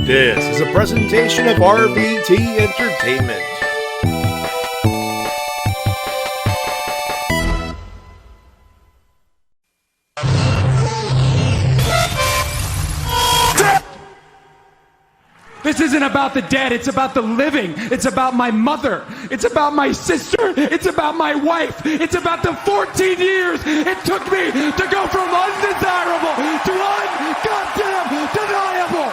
This is a presentation of RBT Entertainment. This isn't about the dead, it's about the living. It's about my mother. It's about my sister. It's about my wife. It's about the 14 years it took me to go from undesirable to un-goddamn deniable.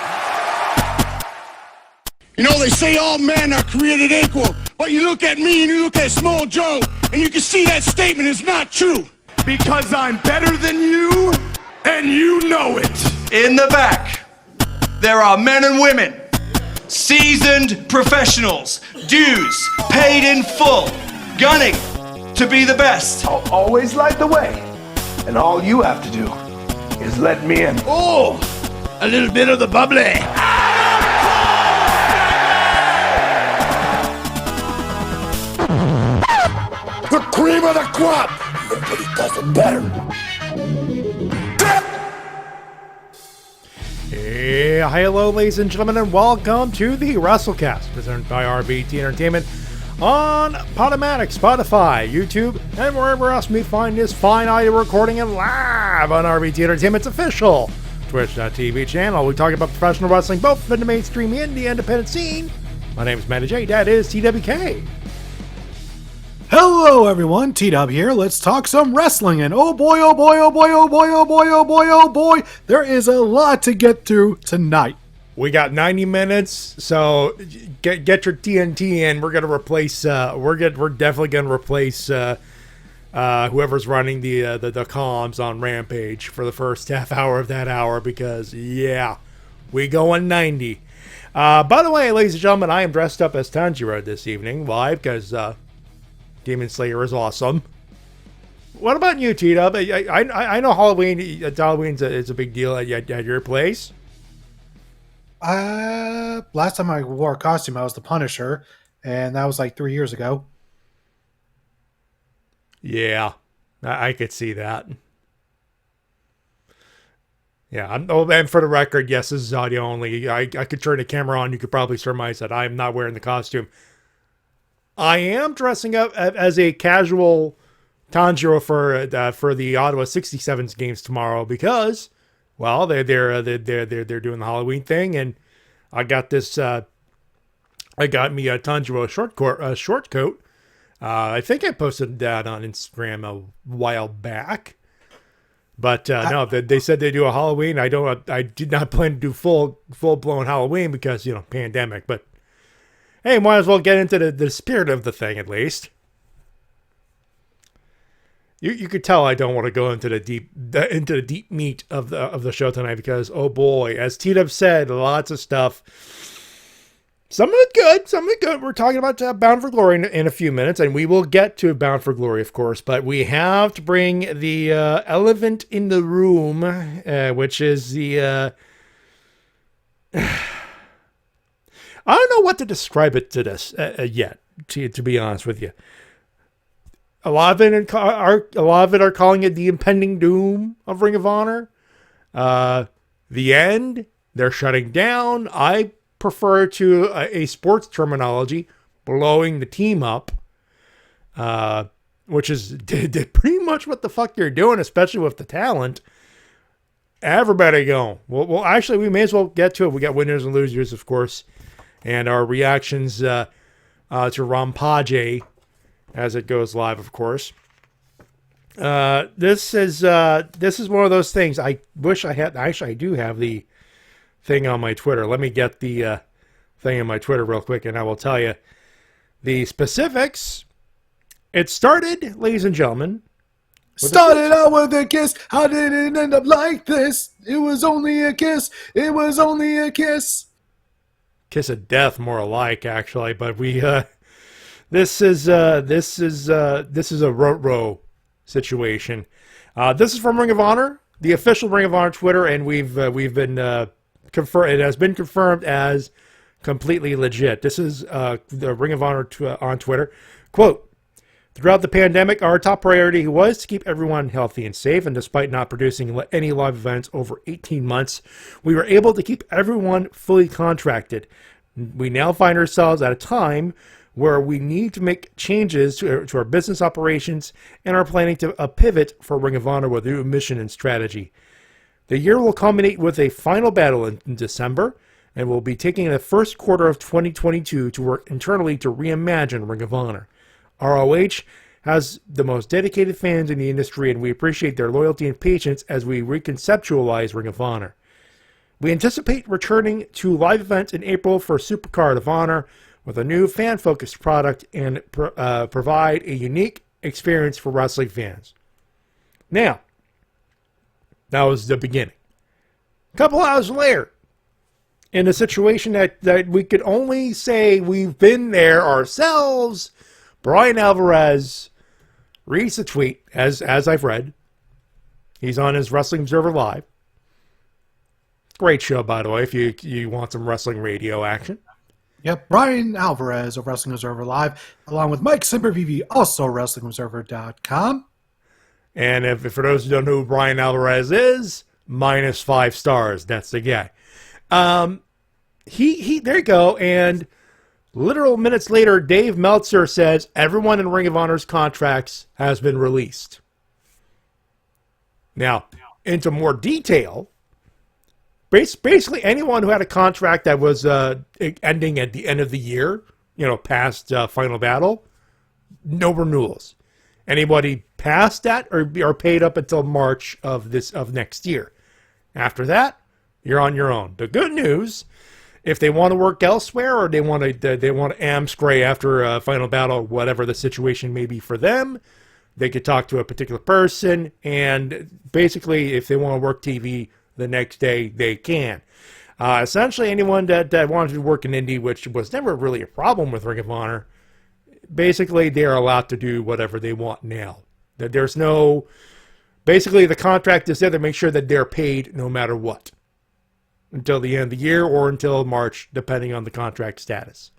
You know, they say all men are created equal, but you look at me and you look at Small Joe, and you can see that statement is not true. Because I'm better than you, and you know it. In the back, there are men and women. Seasoned professionals, dues paid in full, gunning to be the best. I'll always light the way, and all you have to do is let me in. Oh, a little bit of the bubbly. The cream of the crop. Nobody does it better. Hey, hello, ladies and gentlemen, and welcome to the Wrestle-Cast, presented by RBT Entertainment on Podomatic, Spotify, YouTube, and wherever else we find this fine audio recording and live on RBT Entertainment's official Twitch.tv channel. We talk about professional wrestling, both in the mainstream and the independent scene. My name is Matty J. That is TWK. Hello everyone, T-Dub here. Let's talk some wrestling, and oh boy, oh boy, oh boy, oh boy, oh boy, oh boy, oh boy, there is a lot to get through tonight. We got 90 minutes, so get your TNT in. We're gonna replace. We're definitely gonna replace whoever's running the comms on Rampage for the first half hour of that hour, because yeah, we going 90. By the way, ladies and gentlemen, I am dressed up as Tanjiro this evening. Why? Because Demon Slayer is awesome. What about you, T-Dub? I know Halloween's a big deal at your place. Last time I wore a costume, I was the Punisher, and that was like 3 years ago. Yeah, I could see that. Yeah, and for the record, yes, this is audio only. I could turn the camera on. You could probably surmise that I am not wearing the costume. I am dressing up as a casual Tanjiro for the Ottawa 67s games tomorrow because, well, they're doing the Halloween thing, and I got this. I got me a Tanjiro short coat. I think I posted that on Instagram a while back, but no, they said they do a Halloween. I did not plan to do full blown Halloween because pandemic, but. Hey, might as well get into the spirit of the thing at least. You could tell I don't want to go into the deep meat of the show tonight because oh boy, as T-Dub said, lots of stuff. Some of it good. We're talking about Bound for Glory in a few minutes, and we will get to Bound for Glory, of course. But we have to bring the elephant in the room, which is the. I don't know what to describe it to this yet. To be honest with you, a lot of it are calling it the impending doom of Ring of Honor. The end. They're shutting down. I prefer to a sports terminology, blowing the team up, which is pretty much what the fuck you're doing, especially with the talent. Everybody go. Well, actually, we may as well get to it. We got winners and losers, of course. And our reactions to Rampage as it goes live, of course. This is one of those things. I wish I had. Actually, I do have the thing on my Twitter. Let me get the thing on my Twitter real quick, and I will tell you the specifics. It started, ladies and gentlemen. Started out with a kiss. How did it end up like this? It was only a kiss. It was only a kiss. Kiss of death, more alike, actually. But we, this is a row situation. This is from Ring of Honor, the official Ring of Honor Twitter, and we've been confirmed. It has been confirmed as completely legit. This is the Ring of Honor on Twitter. Quote: Throughout the pandemic, our top priority was to keep everyone healthy and safe, and despite not producing any live events over 18 months, we were able to keep everyone fully contracted. We now find ourselves at a time where we need to make changes to our business operations and are planning to pivot for Ring of Honor with a new mission and strategy. The year will culminate with a final battle in December, and we'll be taking the first quarter of 2022 to work internally to reimagine Ring of Honor. ROH has the most dedicated fans in the industry, and we appreciate their loyalty and patience as we reconceptualize Ring of Honor. We anticipate returning to live events in April for Supercard of Honor with a new fan-focused product and provide a unique experience for wrestling fans. Now, that was the beginning. A couple hours later, in a situation that we could only say we've been there ourselves, Brian Alvarez reads a tweet, as I've read. He's on his Wrestling Observer Live. Great show, by the way, if you want some wrestling radio action. Yep, Brian Alvarez of Wrestling Observer Live, along with Mike Simpervv, also WrestlingObserver.com. And for those who don't know who Brian Alvarez is, -5 stars. That's the guy. There you go. And literal minutes later, Dave Meltzer says everyone in Ring of Honor's contracts has been released. Now, into more detail, basically anyone who had a contract that was ending at the end of the year, past Final Battle, no renewals. Anybody past that are paid up until March of next year. After that, you're on your own. The good news, if they want to work elsewhere or they want to Amscray after Final Battle, whatever the situation may be for them, they could talk to a particular person, and basically, if they want to work TV the next day, they can. Essentially, anyone that wanted to work in indie, which was never really a problem with Ring of Honor, basically they are allowed to do whatever they want now. That there's no, basically the contract is there to make sure that they're paid no matter what, until the end of the year or until March, depending on the contract status.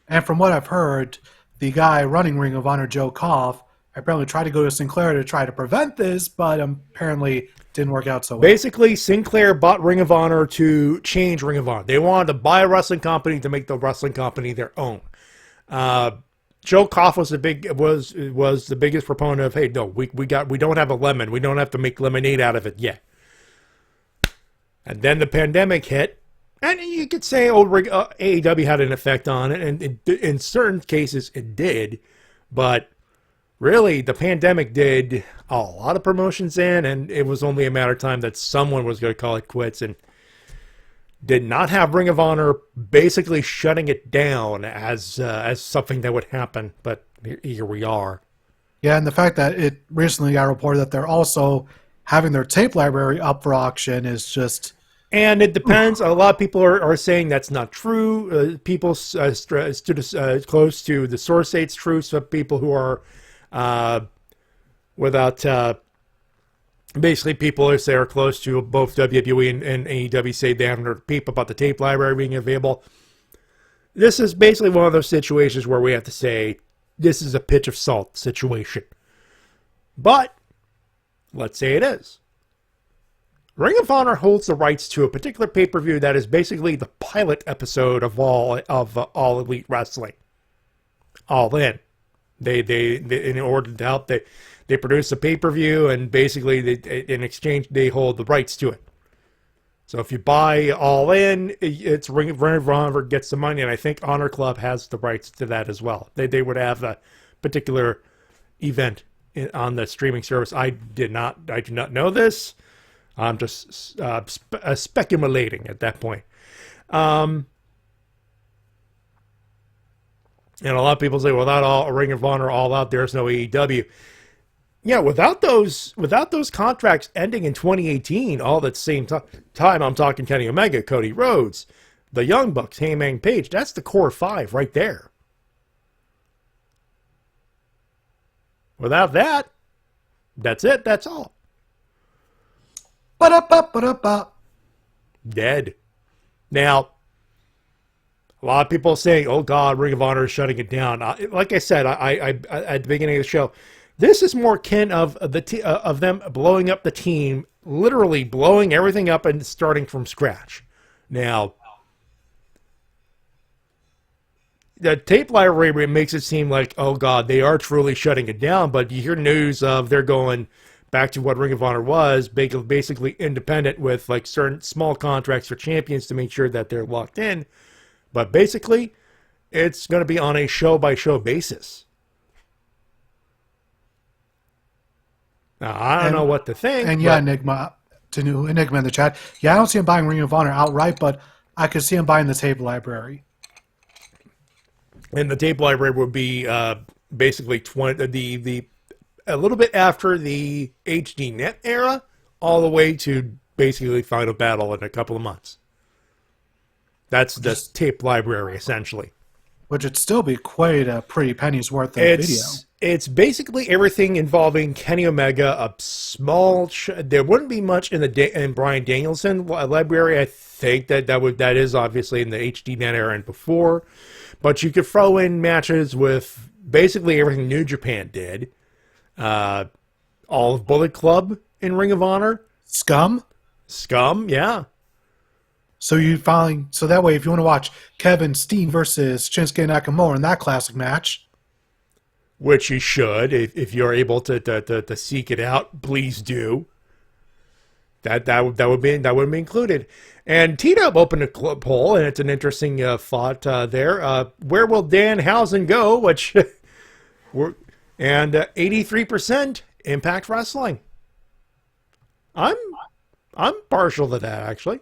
And from what I've heard, the guy running Ring of Honor, Joe Koff, apparently tried to go to Sinclair to try to prevent this, but apparently didn't work out so well. Basically, Sinclair bought Ring of Honor to change Ring of Honor. They wanted to buy a wrestling company to make the wrestling company their own. Joe Koff was the biggest proponent of, hey, no, we don't have a lemon. We don't have to make lemonade out of it yet. And then the pandemic hit, and you could say, AEW had an effect on it, and in certain cases it did, but really the pandemic did a lot of promotions in, and it was only a matter of time that someone was going to call it quits, and did not have Ring of Honor basically shutting it down as something that would happen, but here we are. Yeah, and the fact that it recently got reported that they're also having their tape library up for auction is just... And it depends. A lot of people are saying that's not true. People close to the source say it's true. Some people who are without... basically, people who say are close to both WWE and AEW say they haven't heard a peep about the tape library being available. This is basically one of those situations where we have to say this is a pitch of salt situation. But let's say it is. Ring of Honor holds the rights to a particular pay-per-view that is basically the pilot episode of All Elite Wrestling. All In. They in order to help, they produce a pay-per-view, and basically in exchange they hold the rights to it. So if you buy All In, it's Ring of Honor gets the money, and I think Honor Club has the rights to that as well. They would have a particular event on the streaming service. I do not know this. I'm just speculating at that point. And a lot of people say, without Ring of Honor All Out, there's no AEW. Yeah, without those contracts ending in 2018, all at the same time, I'm talking Kenny Omega, Cody Rhodes, the Young Bucks, Hangman Page. That's the core five right there. Without that, that's it. That's all. Ba-da-ba-ba-da-ba. Dead. Now, A lot of people saying, "Oh God, Ring of Honor is shutting it down." Like I said, I at the beginning of the show, this is more kin of of them blowing up the team, literally blowing everything up and starting from scratch. Now, the tape library makes it seem like, oh God, they are truly shutting it down. But you hear news of they're going back to what Ring of Honor was, basically independent with like certain small contracts for champions to make sure that they're locked in. But basically, it's going to be on a show-by-show basis. Now, I don't know what to think. And yeah, Enigma in the chat. Yeah, I don't see him buying Ring of Honor outright, but I could see him buying the tape library. And the tape library would be basically a little bit after the HD Net era, all the way to basically Final Battle in a couple of months. That's the tape library, essentially. Which would still be quite a pretty penny's worth of video. It's basically everything involving Kenny Omega, a small... there wouldn't be much in in Bryan Danielson library. I think that is obviously in the HD Net era and before. But you could throw in matches with basically everything New Japan did. All of Bullet Club in Ring of Honor. Scum, yeah. So that way, if you want to watch Kevin Steen versus Shinsuke Nakamura in that classic match, which you should, if you're able to seek it out, please do. That would be included. And T-Dub opened a poll, and it's an interesting thought there. Where will Danhausen go? Which and 83% Impact Wrestling. I'm partial to that, actually.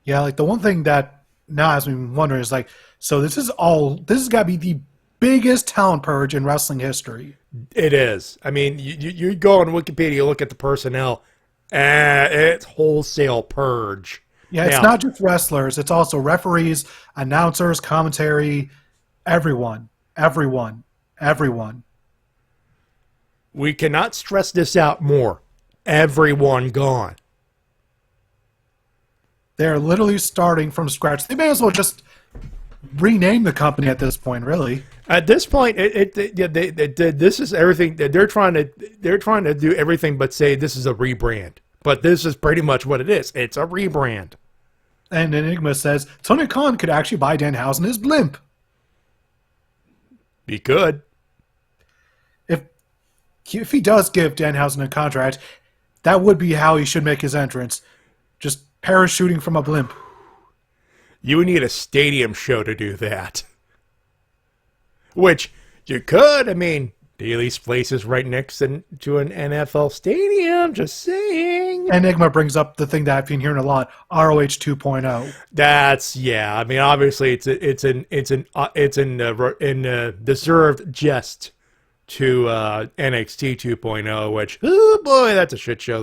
Yeah, like the one thing that now has me wondering is like, so this has got to be the biggest talent purge in wrestling history. It is. I mean, you go on Wikipedia, look at the personnel, it's wholesale purge. Yeah, it's not just wrestlers. It's also referees, announcers, commentary, everyone. We cannot stress this out more. Everyone gone. They're literally starting from scratch. They may as well just rename the company at this point, really. At this point, this is everything. They're trying to do everything but say this is a rebrand. But this is pretty much what it is. It's a rebrand. And Enigma says Tony Khan could actually buy Danhausen his blimp. He could. If he does give Danhausen a contract, that would be how he should make his entrance. Just parachuting from a blimp. You would need a stadium show to do that. Which you could. I mean, Daly's place is right next to an NFL stadium. Just saying. Enigma brings up the thing that I've been hearing a lot: ROH 2.0. That's I mean, obviously, it's in deserved jest to NXT 2.0, which boy, that's a shit show.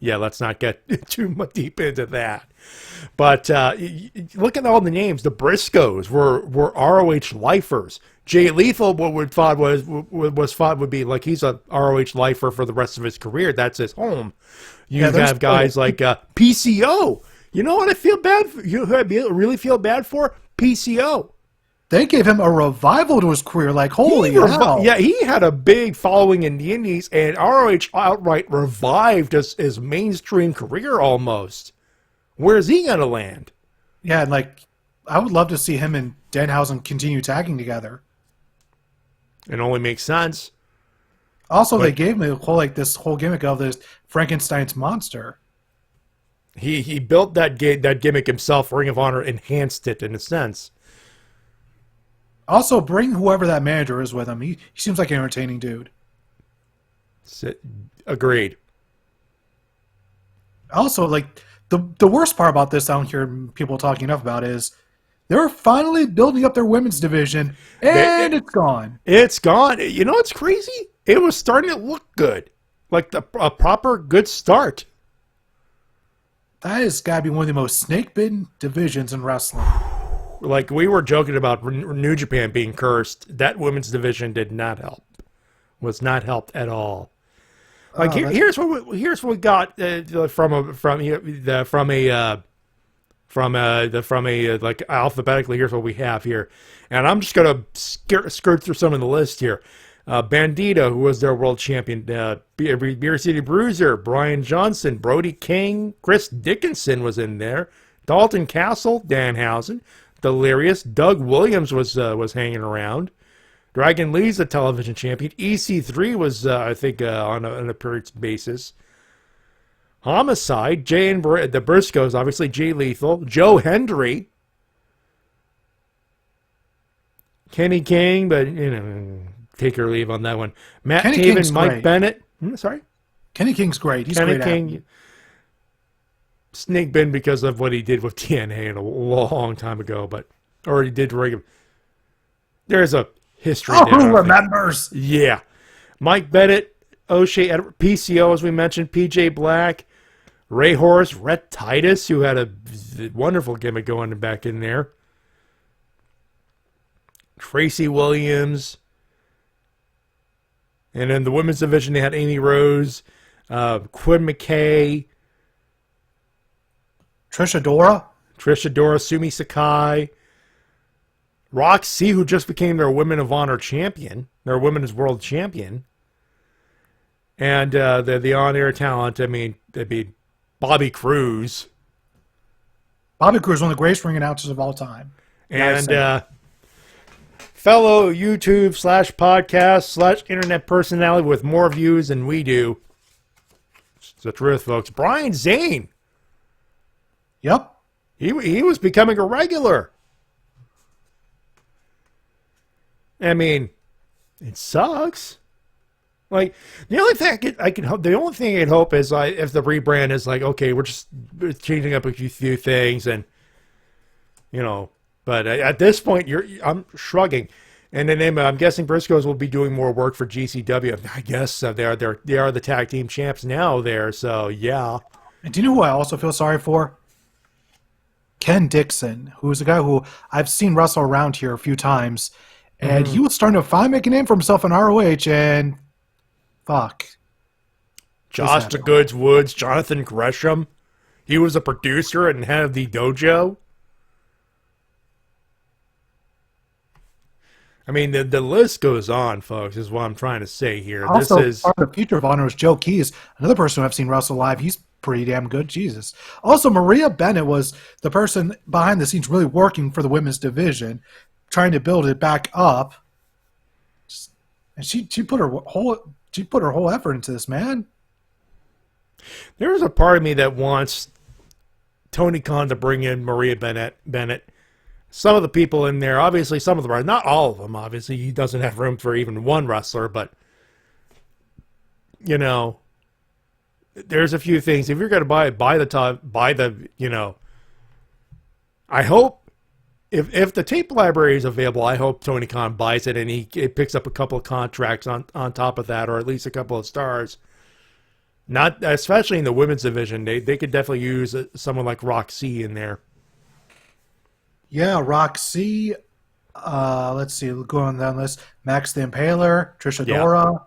Let's not get too much deep into that. But look at all the names. The Briscoes were ROH lifers. Jay Lethal, what we thought would be like he's a ROH lifer for the rest of his career. That's his home. You have guys like PCO. You know what I feel bad for? You know who I really feel bad for? PCO. They gave him a revival to his career. Like, holy hell. Yeah, he had a big following in the Indies, and ROH outright revived his mainstream career almost. Where's he going to land? Yeah, like, I would love to see him and Danhausen continue tagging together. It only makes sense. Also, they gave me this whole gimmick of this Frankenstein's monster. He built that gimmick himself. Ring of Honor enhanced it in a sense. Also, bring whoever that manager is with him. He seems like an entertaining dude. Agreed. Also, like, the worst part about this I don't hear people talking enough about is they're finally building up their women's division, and it's gone. It's gone. You know what's crazy? It was starting to look good. Like a proper good start. That has got to be one of the most snake-bitten divisions in wrestling. Like we were joking about New Japan being cursed. That women's division did not help. Was not helped at all. Like here's what we got from a from like alphabetically. Here's what we have here, and I'm just gonna skirt through some of the list here. Bandito, who was their world champion, Beer City Bruiser, Brian Johnson, Brody King, Chris Dickinson was in there, Dalton Castle, Danhausen, Delirious, Doug Williams was hanging around. Dragon Lee's the television champion. EC3 was, I think, on an appearance basis. Homicide, Jay and the Briscoes, obviously Jay Lethal, Joe Hendry, Kenny King, but, take or leave on that one. Matt Kenny Taven, King's Mike great. Bennett. Sorry? Kenny King's great. He's Kenny great. King. Snake bin because of what he did with TNA a long time ago, but or he did regular. There's a history. Oh, there, who remembers? Yeah, Mike Bennett, O'Shea, PCO as we mentioned, PJ Black, Ray Horace, Rhett Titus, who had a wonderful gimmick going back in there. Tracy Williams, and in the women's division they had Amy Rose, Quinn McKay. Trisha Dora, Sumi Sakai, Roxy, who just became their Women of Honor champion, their Women's World champion, and the on-air talent. I mean, that'd be Bobby Cruz. Bobby Cruz, one of the greatest ring announcers of all time. And fellow YouTube /podcast /internet personality with more views than we do. It's the truth, folks. Brian Zane. Yep. He was becoming a regular. I mean, it sucks. Like the only thing I can hope, the only thing I'd hope is like if the rebrand is like, okay, we're just changing up a few things, and but at this point I'm shrugging. And then I'm guessing Briscoes will be doing more work for GCW. I guess they are the tag team champs now there. So yeah. And do you know who I also feel sorry for? Ken Dixon, who's a guy who I've seen wrestle around here a few times, and he was starting to finally make a name for himself in ROH, and fuck. Josh the Goods Woods, Jonathan Gresham. He was a producer and head of the dojo. I mean, the list goes on, folks, is what I'm trying to say here. Also, this is part of the future of Honor is Joe Keys, another person who I've seen wrestle live. He's pretty damn good. Jesus. Also, Maria Bennett was the person behind the scenes really working for the women's division, trying to build it back up. And she put her whole effort into this, man. There's a part of me that wants Tony Khan to bring in Maria Bennett. Some of the people in there, obviously, some of them are not all of them. Obviously, he doesn't have room for even one wrestler, but there's a few things. If you're going to buy the I hope if the tape library is available, I hope Tony Khan buys it and he picks up a couple of contracts on top of that, or at least a couple of stars. Not especially in the women's division, they could definitely use someone like Roxy in there. Yeah, Roxy. Let's see. Go on down the list. Max the Impaler, Trisha Dora.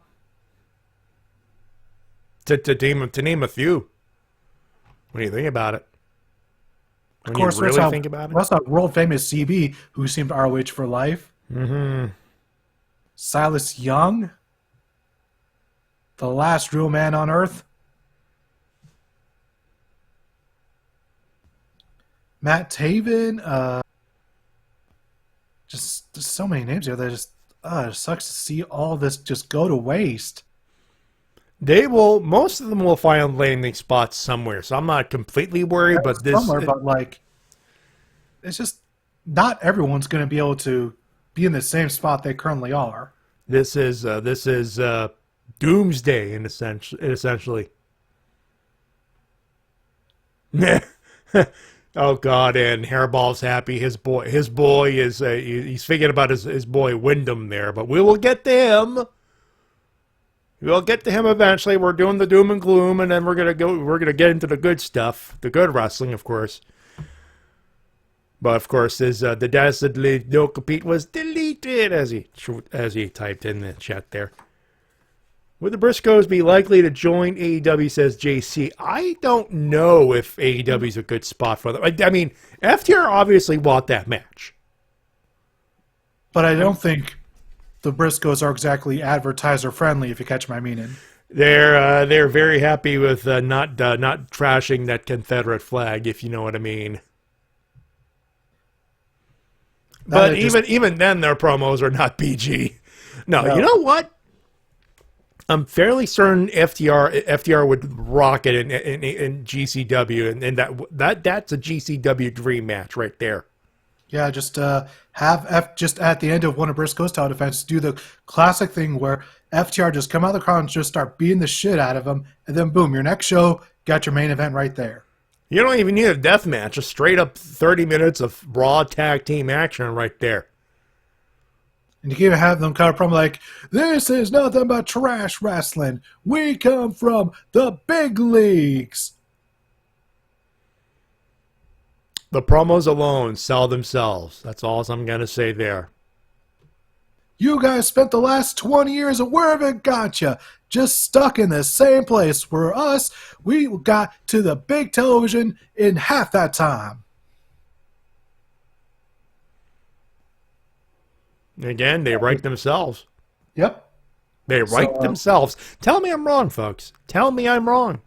To name a few. What do you think about it? Of course, you really think about it? That's that world famous CB who seemed ROH for life. Mm-hmm. Silas Young, the last real man on earth. Matt Taven. Just so many names here that just it sucks to see all this just go to waste. Most of them will find landing spots somewhere, so I'm not completely worried, but it's just not everyone's going to be able to be in the same spot they currently are. This is doomsday essentially. Oh God! And Hairball's happy. His boy is he's thinking about his boy Wyndham there, but we will get to him. We'll get to him eventually. We're doing the doom and gloom, and then we're gonna get into the good stuff, the good wrestling, of course. But of course, the dastardly no compete was deleted as he typed in the chat there. Would the Briscoes be likely to join AEW, says JC? I don't know if AEW is a good spot for them. I mean, FTR obviously want that match. But I don't think the Briscoes are exactly advertiser friendly, if you catch my meaning. They're very happy with not trashing that Confederate flag, if you know what I mean. But even then, their promos are not PG. No, you know what? I'm fairly certain FTR would rock it in GCW, and that's a GCW dream match right there. Yeah, just have just at the end of one of Briscoe's title defenses, do the classic thing where FTR just come out of the crowd and just start beating the shit out of them, and then boom, your next show got your main event right there. You don't even need a death match, just straight up 30 minutes of raw tag team action right there. And you can even have them kind of promo like, this is nothing but trash wrestling. We come from the big leagues. The promos alone sell themselves. That's all I'm going to say there. You guys spent the last 20 years of wherever it got you, just stuck in the same place. Where us, we got to the big television in half that time. Again, they write themselves. Yep. They write themselves. Tell me I'm wrong, folks. Tell me I'm wrong.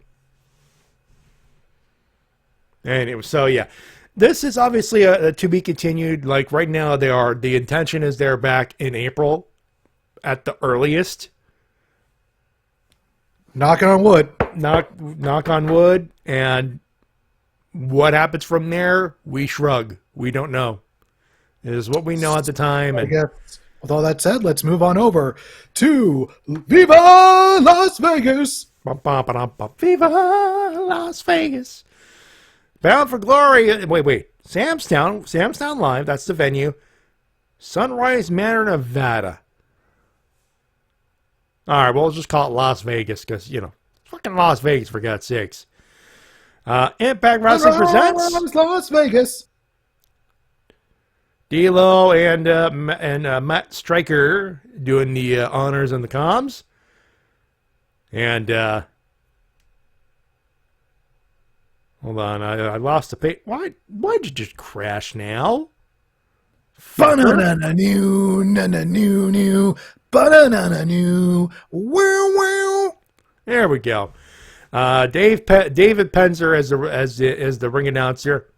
Anyway, so yeah. This is obviously a to be continued. Like right now, the intention is they're back in April at the earliest. Knock on wood. Knock on wood. And what happens from there, we shrug. We don't know. It is what we know at the time. I guess with all that said, let's move on over to Viva Las Vegas. Viva Las Vegas. Bound for Glory. Wait. Sam's Town Live. That's the venue. Sunrise Manor, Nevada. All right, we'll just call it Las Vegas because, fucking Las Vegas, for God's sakes. Impact Wrestling presents Las Vegas. D'Lo and Matt Stryker doing the honors and the comms. And, hold on, I lost the page. Why'd you just crash now? Ba-na-na-na-new, na-na-new-new, ba-na-na-na-new, wow. There we go. David Penzer as the ring announcer.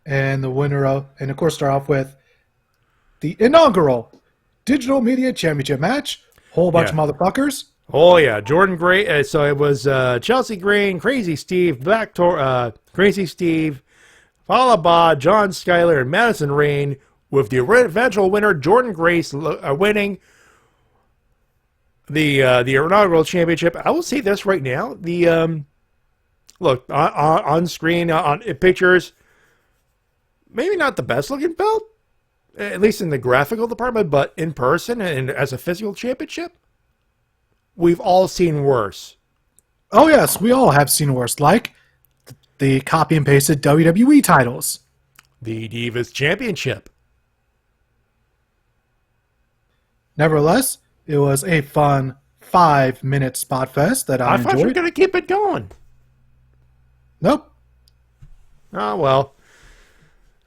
And the winner and of course start off with the inaugural Digital Media Championship match. Whole bunch of motherfuckers. Oh yeah, Jordan Gray. So it was Chelsea Green, Crazy Steve, Crazy Steve, followed by John Schuyler and Madison Rain, with the eventual winner Jordan Grace winning the inaugural championship. I will say this right now: the look on screen on pictures. Maybe not the best looking belt, at least in the graphical department, but in person and as a physical championship, we've all seen worse. Oh yes, we all have seen worse, like the copy and pasted WWE titles. The Divas Championship. Nevertheless, it was a fun 5-minute spot fest that I enjoyed. I thought you were going to keep it going. Nope. Oh, well.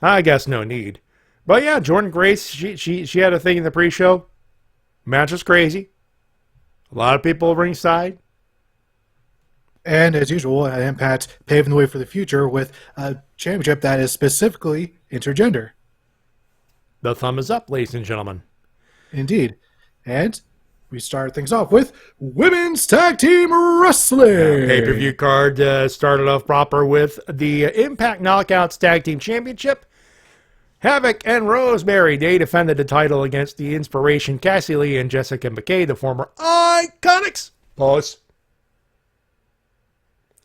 I guess no need. But yeah, Jordan Grace, she had a thing in the pre-show. Match was crazy. A lot of people ringside. And as usual, Impact paving the way for the future with a championship that is specifically intergender. The thumb is up, ladies and gentlemen. Indeed. And we start things off with Women's Tag Team Wrestling. Pay-per-view card started off proper with the Impact Knockouts Tag Team Championship. Havoc and Rosemary, they defended the title against the Inspiration, Cassie Lee and Jessica McKay, the former Iconics. Pause.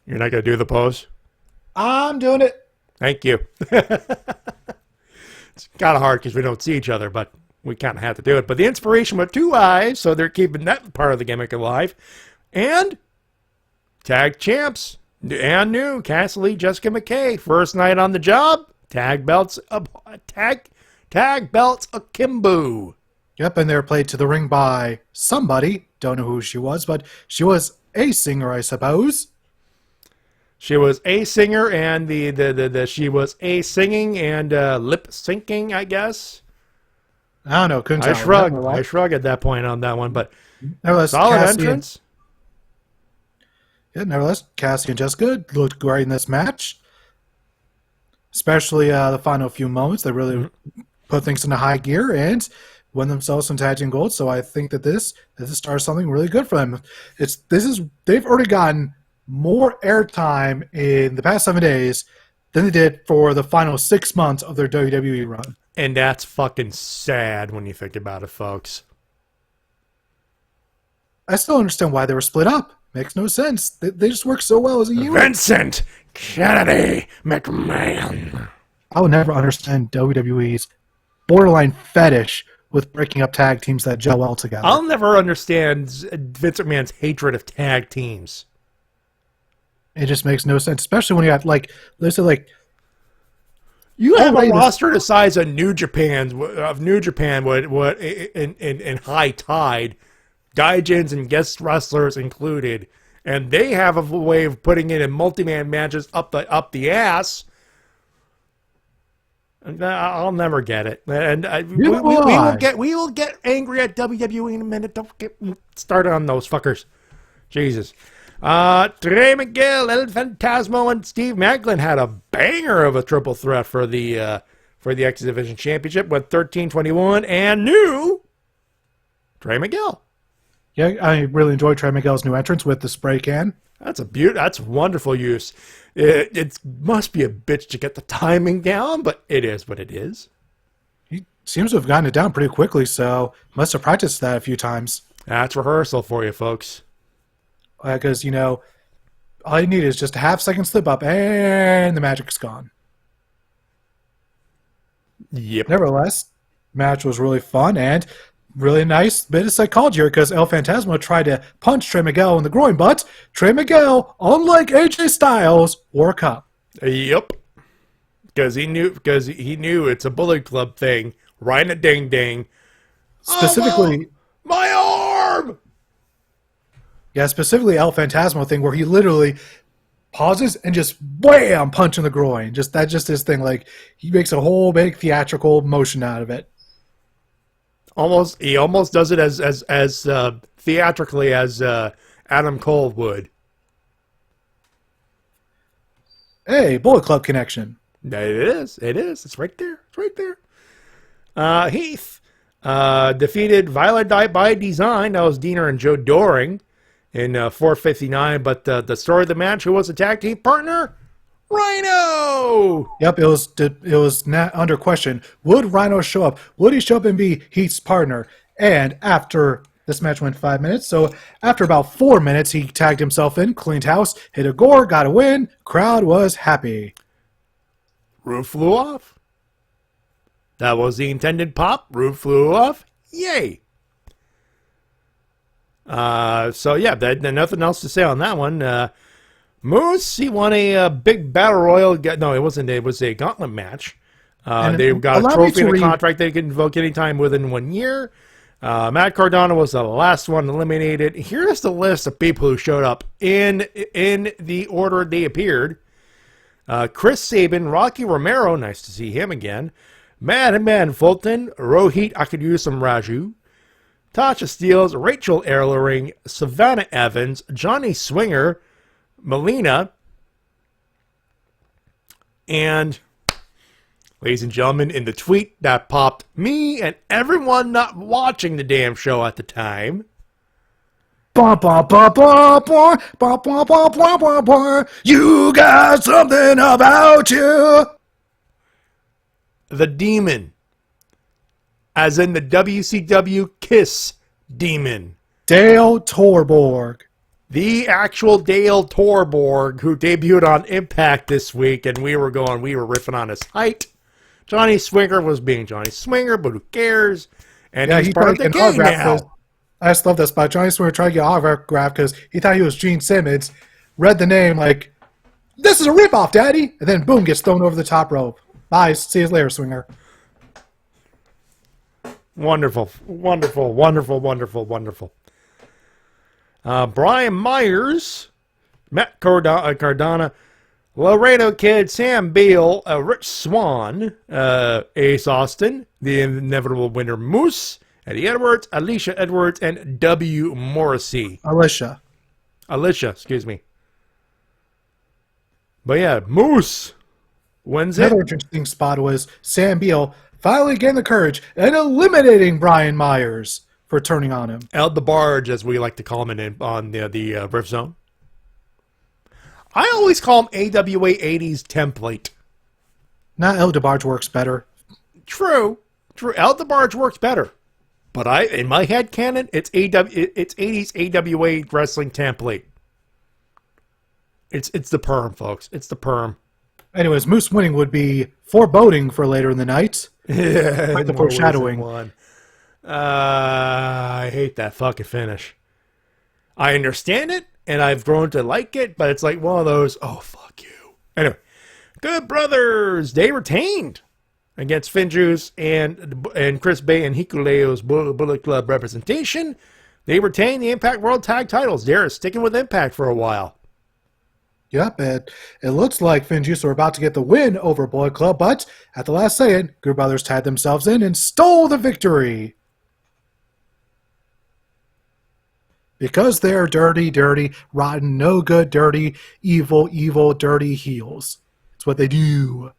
You're not going to do the pose? I'm doing it. Thank you. It's kind of hard because we don't see each other, but we kind of have to do it. But the Inspiration with 2 eyes, so they're keeping that part of the gimmick alive. And tag champs, and new, Cassie Lee, Jessica McKay, first night on the job. Tag belts akimbo. Yep, and they were played to the ring by somebody. Don't know who she was, but she was a singer, I suppose. She was a singer, and she was a singing and lip syncing, I guess. I don't know. Couldn't tell. I shrug at that point on that one, but nevertheless, solid entrance. Nevertheless, Cassie and Jessica looked great in this match. Especially the final few moments. They really put things into high gear and won themselves some tag team gold. So I think that this starts something really good for them. They've already gotten more airtime in the past 7 days than they did for the final 6 months of their WWE run. And that's fucking sad when you think about it, folks. I still understand why they were split up. Makes no sense. They just work so well as a unit. Vincent Kennedy McMahon. I will never understand WWE's borderline fetish with breaking up tag teams that gel well together. I'll never understand Vince McMahon's hatred of tag teams. It just makes no sense, especially when you have you have a roster the size of New Japan would in high tide, gaijins and guest wrestlers included, and they have a way of putting it in multi-man matches up the ass. I'll never get it, and we will get angry at WWE in a minute. Don't get started on those fuckers, Jesus. Trey Miguel, El Fantasmo, and Steve Macklin had a banger of a triple threat for the X Division Championship with 13-21 and new Trey Miguel. Yeah, I really enjoyed Trey Miguel's new entrance with the spray can. That's wonderful use. It must be a bitch to get the timing down, but it is what it is. He seems to have gotten it down pretty quickly, so must have practiced that a few times. That's rehearsal for you, folks. Because, all you need is just a half-second slip up, and the magic's gone. Yep. Nevertheless, match was really fun, and really nice bit of psychology here, because El Fantasma tried to punch Trey Miguel in the groin, but Trey Miguel, unlike AJ Styles, wore a cup. Yep. Because he knew it's a Bullet Club thing. Right in a ding-ding. Specifically... my arm! Yeah, specifically El Fantasmo thing where he literally pauses and just wham, punch in the groin. That's just his thing. Like, he makes a whole big theatrical motion out of it. He almost does it as theatrically as Adam Cole would. Hey, Bullet Club connection. It is. It's right there. Heath defeated Violet by Design. That was Diener and Joe Doring in 4:59. But the story of the match, who was the tag team partner? Rhino! Yep, it was not under question. Would Rhino show up? Would he show up and be Heath's partner? And after this match went 5 minutes, so after about 4 minutes, he tagged himself in, cleaned house, hit a gore, got a win. Crowd was happy. Roof flew off. That was the intended pop. Roof flew off. Yay! So yeah, nothing else to say on that one. Moose, he won a big battle royal. No, it wasn't. It was a gauntlet match. They got a trophy and a contract they can invoke anytime within 1 year. Matt Cardona was the last one eliminated. Here's the list of people who showed up in the order they appeared. Chris Sabin, Rocky Romero, nice to see him again. Madman Fulton, Rohit Akadusam Raju, Tasha Steeles, Rachel Erlering, Savannah Evans, Johnny Swinger, Melina, and, ladies and gentlemen, in the tweet that popped me and everyone not watching the damn show at the time. You got something about you. The Demon. As in the WCW Kiss Demon. Dale Torborg. The actual Dale Torborg, who debuted on Impact this week, and we were riffing on his height. Johnny Swinger was being Johnny Swinger, but who cares? And he's part of the gang now. I just love that spot. Johnny Swinger tried to get autograph because he thought he was Gene Simmons, read the name like, this is a ripoff, Daddy! And then boom, gets thrown over the top rope. Bye, see you later, Swinger. Wonderful. Brian Myers, Matt Cardona, Laredo Kid, Sam Beal, Rich Swann, Ace Austin, the inevitable winner Moose, Eddie Edwards, Alicia Edwards, and W. Morrissey. Alicia, excuse me. But yeah, Moose wins it. another interesting spot was Sam Beal finally getting the courage and eliminating Brian Myers for turning on him. El DeBarge, as we like to call him on the Rift Zone. I always call him AWA 80s template. Not El DeBarge works better. True. El DeBarge works better. But in my head canon, it's 80s AWA wrestling template. It's the perm, folks. It's the perm. Anyways, Moose winning would be foreboding for later in the night. Yeah, Like the foreshadowing. I hate that fucking finish. I understand it, and I've grown to like it, but it's like one of those, oh, fuck you. Anyway, Good Brothers, they retained against Finjuice and Chris Bay and Hikuleo's Bullet Club representation. They retained the Impact World Tag titles. They're sticking with Impact for a while. Yep, it looks like Finjuice were about to get the win over Bullet Club, but at the last second, Good Brothers tied themselves in and stole the victory. Because they're dirty, rotten, no good, dirty, evil, dirty heels. It's what they do.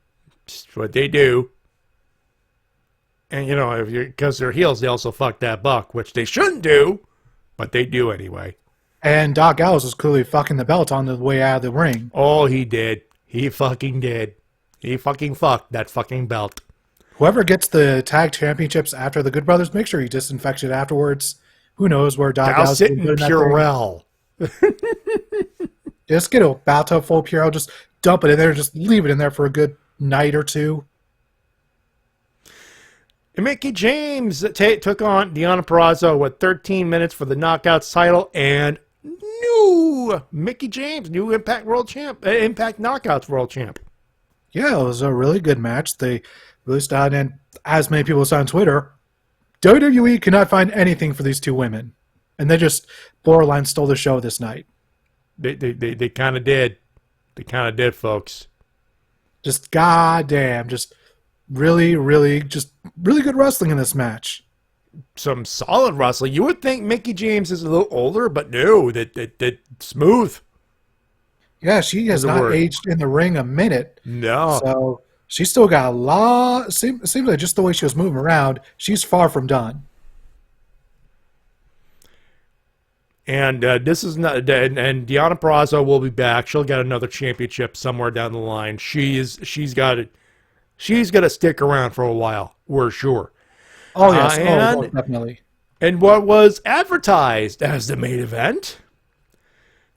It's what they do. And, because they're heels, they also fuck that buck, which they shouldn't do, but they do anyway. And Doc Gallows was clearly fucking the belt on the way out of the ring. Oh, he did. He fucking did. He fucking fucked that fucking belt. Whoever gets the tag championships after the Good Brothers, make sure you disinfect it afterwards. Who knows where Doc Gallows Douse it in Purell. Just get a bathtub full of Purell, just dump it in there, just leave it in there for a good night or two. And Mickie James took on Deonna Purrazzo with 13 minutes for the Knockouts title, and new Mickie James, new Impact World Champ, Impact Knockouts World Champ. Yeah, it was a really good match. They really started, and as many people saw on Twitter, WWE could not find anything for these two women, and they just borderline stole the show this night. They kind of did. They kind of did, folks. Just goddamn, just really good wrestling in this match. Some solid wrestling. You would think Mickie James is a little older, but no, that smooth. Yeah, she has not aged in the ring a minute. No. So she's still got a lot. Seems like just the way she was moving around, she's far from done. And this is not. And Deonna Purrazzo will be back. She'll get another championship somewhere down the line. She's got it. She's gonna stick around for a while. We're sure. Oh yes, definitely. And what was advertised as the main event,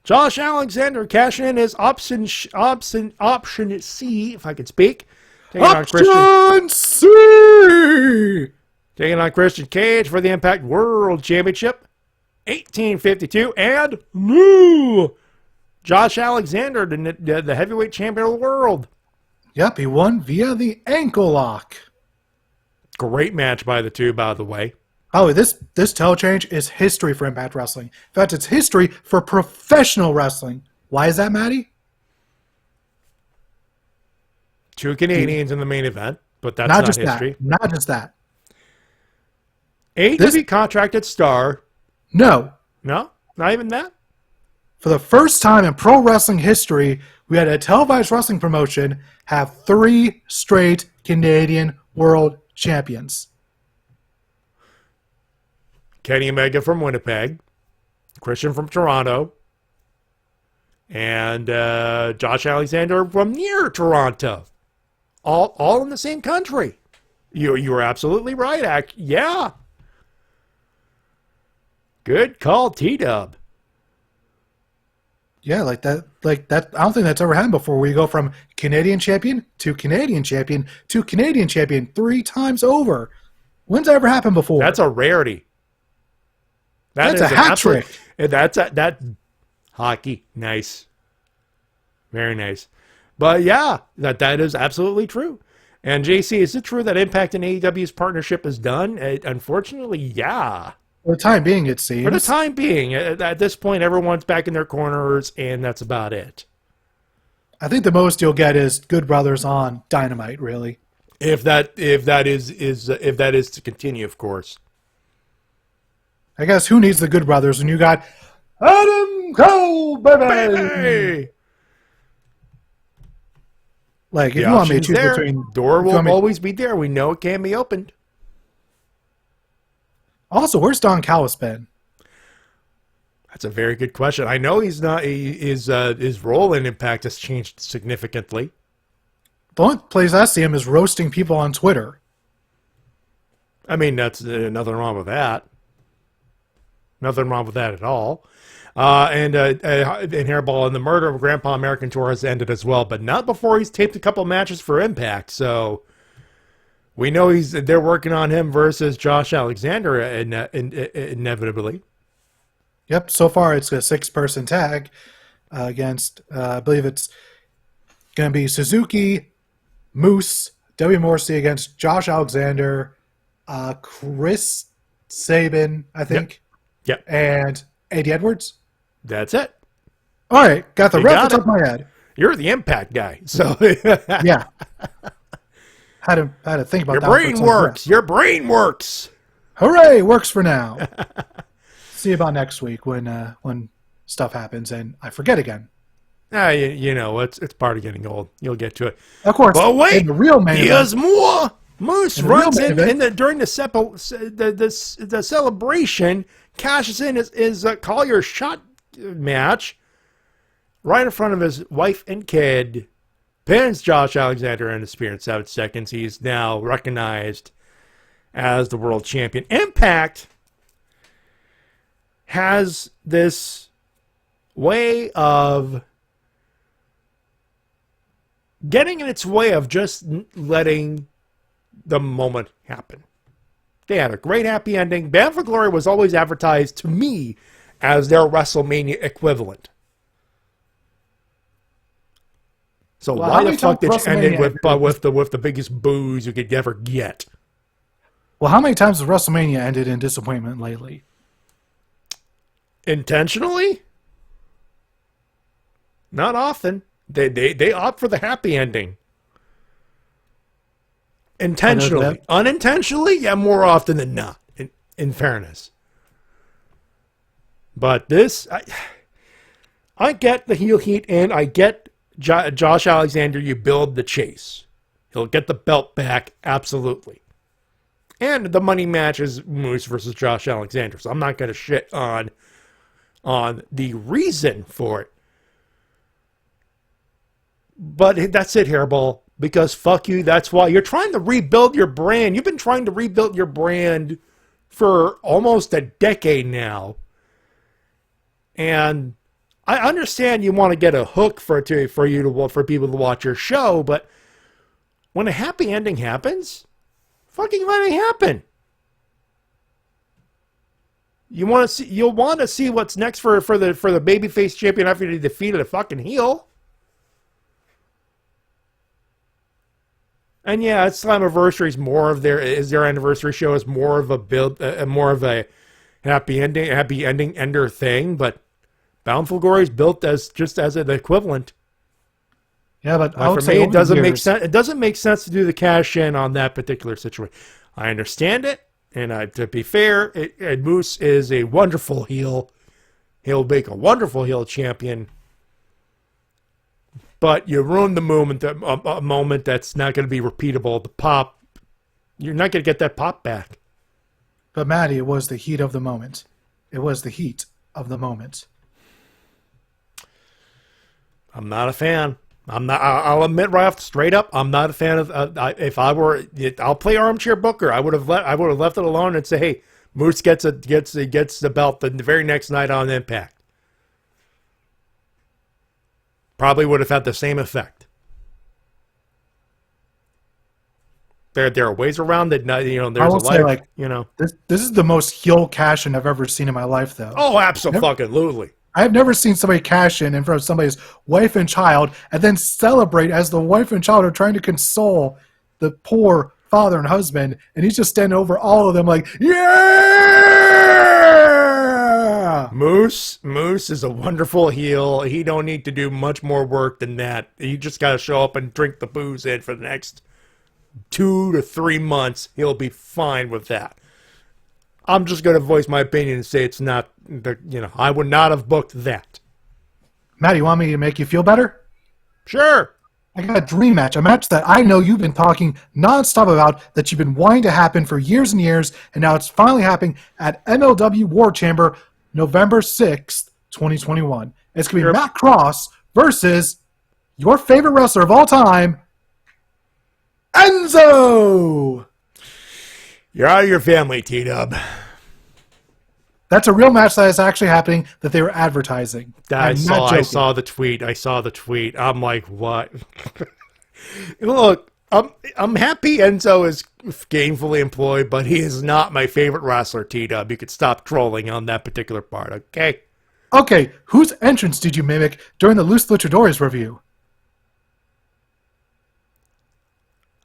Josh Alexander cashing in his option C, if I could speak. Option C! Taking on Christian Cage for the Impact World Championship, 1852, and new Josh Alexander, the heavyweight champion of the world. Yep, he won via the ankle lock. Great match by the two, by the way. Oh, this title change is history for Impact Wrestling. In fact, it's history for professional wrestling. Why is that, Matty? Two Canadians in the main event, but that's not history. Not just that. AEW contracted star. No, not even that. For the first time in pro wrestling history, we had a televised wrestling promotion have 3 straight Canadian world champions. Kenny Omega from Winnipeg, Christian from Toronto, and Josh Alexander from near Toronto. All in the same country. You were absolutely right, yeah. Good call, T-Dub. Yeah, like that. I don't think that's ever happened before, where you go from Canadian champion to Canadian champion to Canadian champion 3 times over. When's that ever happened before? That's a rarity. That's a hat trick. That's hockey. Nice. Very nice. But yeah, that is absolutely true. And JC, is it true that Impact and AEW's partnership is done? Unfortunately, yeah. For the time being, it seems. For the time being, at this point, everyone's back in their corners, and that's about it. I think the most you'll get is Good Brothers on Dynamite, really. If that is to continue, of course. I guess who needs the Good Brothers when you got Adam Cole, baby? Like, if you want me to choose between... Door will always be there. We know it can be opened. Also, where's Don Callis been? That's a very good question. I know he's not. His role in Impact has changed significantly. The only place I see him is roasting people on Twitter. I mean, that's nothing wrong with that. Nothing wrong with that at all. And Hairball and the Murder of Grandpa American Tour has ended as well, but not before he's taped a couple matches for Impact. So we know they're working on him versus Josh Alexander inevitably. Yep, so far it's a 6-person tag against, I believe it's going to be Suzuki, Moose, W. Morrissey against Josh Alexander, Chris Sabin, I think. Yep. And Eddie Edwards. That's it. All right, got the rest off the top of my head. You're the Impact guy, so yeah. Had to think about your that. Brain works. Your brain works. Hooray! Works for now. See you about next week when stuff happens and I forget again. You know, it's part of getting old. You'll get to it. Of course. But wait, in the real main here's event, more. Moose runs in during the celebration, cashes in his Collier shot match right in front of his wife and kid, pins Josh Alexander in the spear in 7 seconds. He's now recognized as the world champion. Impact has this way of getting in its way of just letting the moment happen. They had a great happy ending. Bound for Glory was always advertised to me as their WrestleMania equivalent. So why the fuck did you end it with the biggest booze you could ever get? Well, how many times has WrestleMania ended in disappointment lately? Intentionally? Not often. They opt for the happy ending. Intentionally. Unintentionally, yeah, more often than not, in fairness. But this, I get the heel heat and I get Josh Alexander, you build the chase. He'll get the belt back, absolutely. And the money match is Moose versus Josh Alexander, so I'm not going to shit on the reason for it. But that's it, Hairball, because fuck you, that's why. You're trying to rebuild your brand. You've been trying to rebuild your brand for almost a decade now. And I understand you want to get a hook for people to watch your show, but when a happy ending happens, fucking let it happen. You'll want to see what's next for the babyface champion after he defeated a fucking heel. And yeah, Slammiversary is their anniversary show is more of a happy ending ender thing, but Bound for Glory is built as an equivalent. Yeah, but I would for say me, it doesn't make sense. It doesn't make sense to do the cash in on that particular situation. I understand it, and to be fair, Moose is a wonderful heel. He'll make a wonderful heel champion. But you ruined the moment, a moment that's not going to be repeatable. The pop, you're not going to get that pop back. But Matty, it was the heat of the moment. It was the heat of the moment. I'm not a fan. I'll admit straight up, I'm not a fan of. If I were, I'll play armchair booker. I would have left it alone and say, hey, Moose gets the belt the very next night on Impact. Probably would have had the same effect. There are ways around it. There's a life. This is the most heel cash in I've ever seen in my life, though. Oh, absolutely. I've never seen somebody cash in front of somebody's wife and child and then celebrate as the wife and child are trying to console the poor father and husband, and he's just standing over all of them like, yeah! Moose is a wonderful heel. He don't need to do much more work than that. He just got to show up and drink the booze in for the next 2 to 3 months. He'll be fine with that. I'm just going to voice my opinion and say it's not, I would not have booked that. Matty, you want me to make you feel better? Sure. I got a dream match, a match that I know you've been talking nonstop about, that you've been wanting to happen for years and years, and now it's finally happening at MLW War Chamber, November 6th, 2021. It's going to be Matt Cross versus your favorite wrestler of all time, Enzo! You're out of your family, T-Dub. That's a real match that is actually happening that they were advertising. I saw the tweet. I'm like, what? Look, I'm happy Enzo is gainfully employed, but he is not my favorite wrestler, T-Dub. You could stop trolling on that particular part, okay? Okay, whose entrance did you mimic during the Los Luchadores review?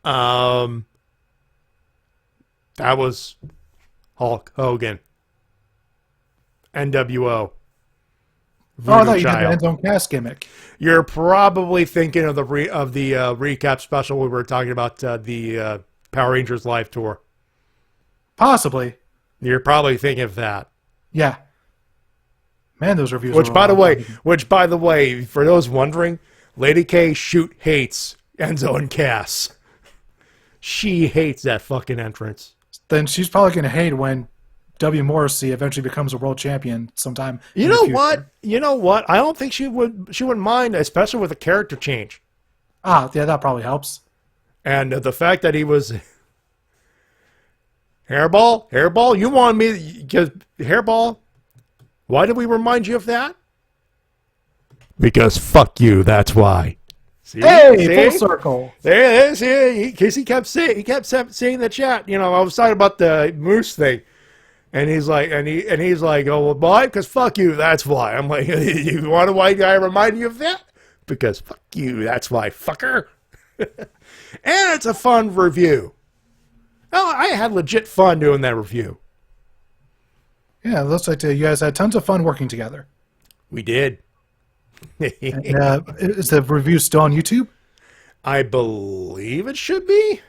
That was Hulk Hogan. NWO. Oh, I thought you did the End Zone Cast gimmick. You're probably thinking of the recap special we were talking about, the Power Rangers live tour. Possibly. You're probably thinking of that. Yeah. Man, those reviews. Which, by the way, for those wondering, Lady K hates Enzo and Cass. She hates that fucking entrance. Then she's probably going to hate when W. Morrissey eventually becomes a world champion sometime. You know what? I don't think she wouldn't mind, especially with a character change. Ah, yeah, that probably helps. And the fact that he was Hairball, you wanted me because Hairball. Why did we remind you of that? Because fuck you. That's why. See? Hey, full circle. There it is. Because he kept saying the chat. I was talking about the Moose thing. And he's like, oh, well, why? Because fuck you, that's why. I'm like, you wonder why I remind you of that? Because fuck you, that's why, fucker. And it's a fun review. Oh, I had legit fun doing that review. Yeah, it looks like you guys had tons of fun working together. We did. Is the review still on YouTube? I believe it should be.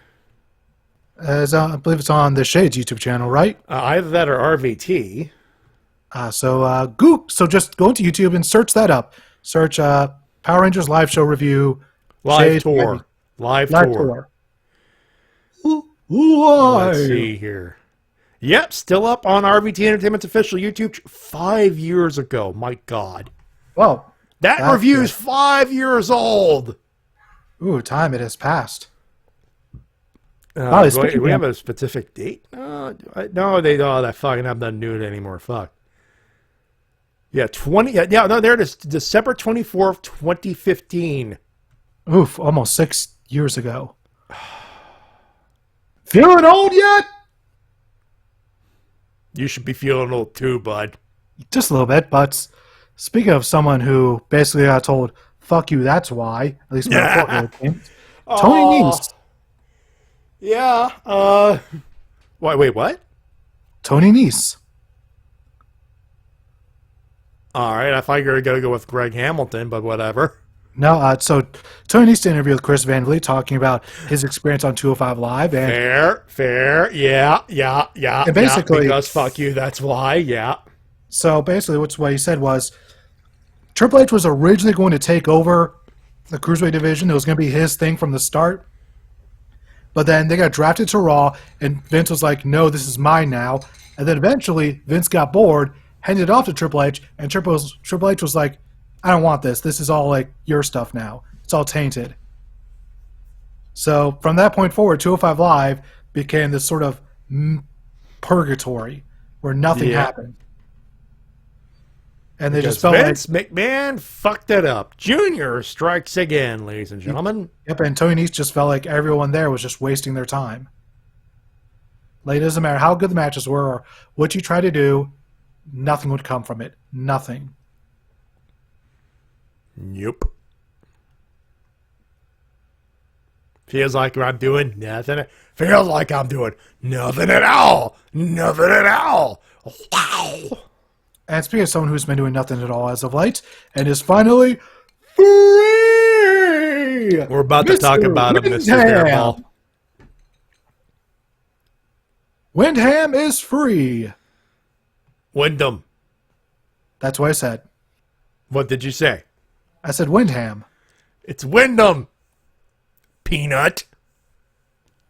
I believe it's on the Shades YouTube channel, right? Either that or RVT. So just go into YouTube and search that up. Search Power Rangers live show review. Live tour. Live tour. Let's see here. Yep, still up on RVT Entertainment's official YouTube 5 years ago. My God. Well, that review's 5 years old. Ooh, time it has passed. Do we have a specific date? No, that fucking I'm not doing it anymore. Fuck. Yeah, there it is. December 24th, 2015. Oof, almost 6 years ago. Feeling old yet? You should be feeling old too, bud. Just a little bit, but speaking of someone who basically got told, fuck you, that's why, at least Tony Nese. Yeah. Wait, what? Tony Nese. All right, I thought you were going to go with Greg Hamilton, but whatever. No, so Tony Nese interview with Chris Van Vliet talking about his experience on 205 Live. And fair. Yeah. And basically, because fuck you, that's why, yeah. So basically what he said was Triple H was originally going to take over the Cruiserweight division. It was going to be his thing from the start. But then they got drafted to Raw, and Vince was like, no, this is mine now. And then eventually Vince got bored, handed it off to Triple H, and Triple H was like, I don't want this. This is all like your stuff now. It's all tainted. So from that point forward, 205 Live became this sort of purgatory where nothing happened. And they just felt Vince McMahon fucked it up. Junior strikes again, ladies and gentlemen. Yep, and Tony Nese just felt like everyone there was just wasting their time. Like, it doesn't matter how good the matches were or what you try to do, nothing would come from it. Nothing. Yep. Feels like I'm doing nothing. Feels like I'm doing nothing at all. Nothing at all. Wow. And speaking of someone who's been doing nothing at all as of late, and is finally free! We're about to talk about him, Mr. Hairball. Windham is free. Wyndham. That's what I said. What did you say? I said Windham. It's Wyndham. Peanut.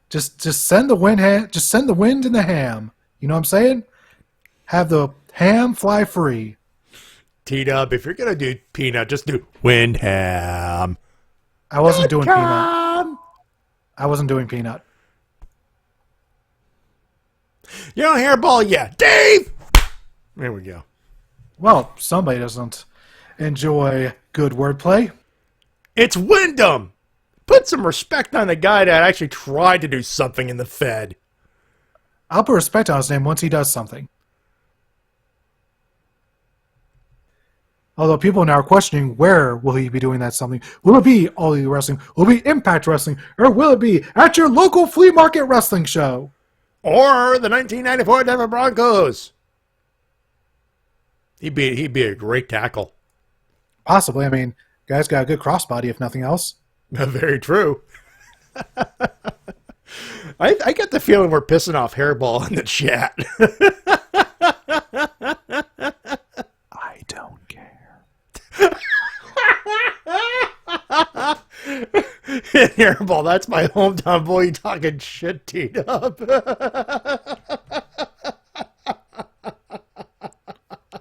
Just send the wind just send the wind and the ham. You know what I'm saying? Have the ham fly free. T-Dub, if you're going to do Peanut, just do Windham. I wasn't doing Peanut. I wasn't doing Peanut. You don't Hairball yet. Dave! There we go. Well, somebody doesn't enjoy good wordplay. It's Wyndham. Put some respect on the guy that actually tried to do something in the Fed. I'll put respect on his name once he does something. Although people now are questioning, where will he be doing that something? Will it be All Elite Wrestling? Will it be Impact Wrestling? Or will it be at your local flea market wrestling show? Or the 1994 Denver Broncos. He'd be a great tackle. Possibly. I mean, guy's got a good crossbody, if nothing else. Very true. I get the feeling we're pissing off Hairball in the chat. I don't care. Hairball, that's my hometown boy talking shit, T-Dub.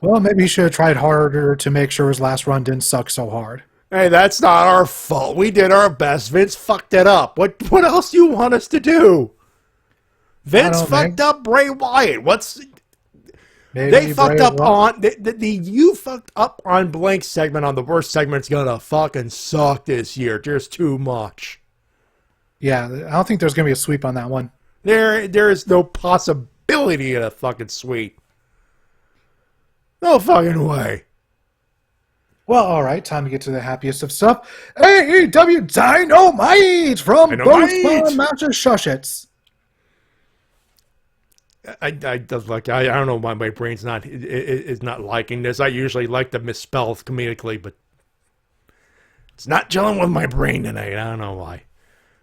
Well, maybe he should have tried harder to make sure his last run didn't suck so hard. Hey, that's not our fault. We did our best. Vince fucked it up. What else do you want us to do? Vince fucked up Bray Wyatt. They fucked up on you fucked up on blank segment on the worst segment's gonna fucking suck this year. There's too much. Yeah, I don't think there's gonna be a sweep on that one. There is no possibility of a fucking sweep. No fucking way. Well, all right, time to get to the happiest of stuff. AEW Dynamite from both Massachusetts. I don't know why my brain's is not liking this. I usually like to misspell comedically, but it's not gelling with my brain tonight. I don't know why.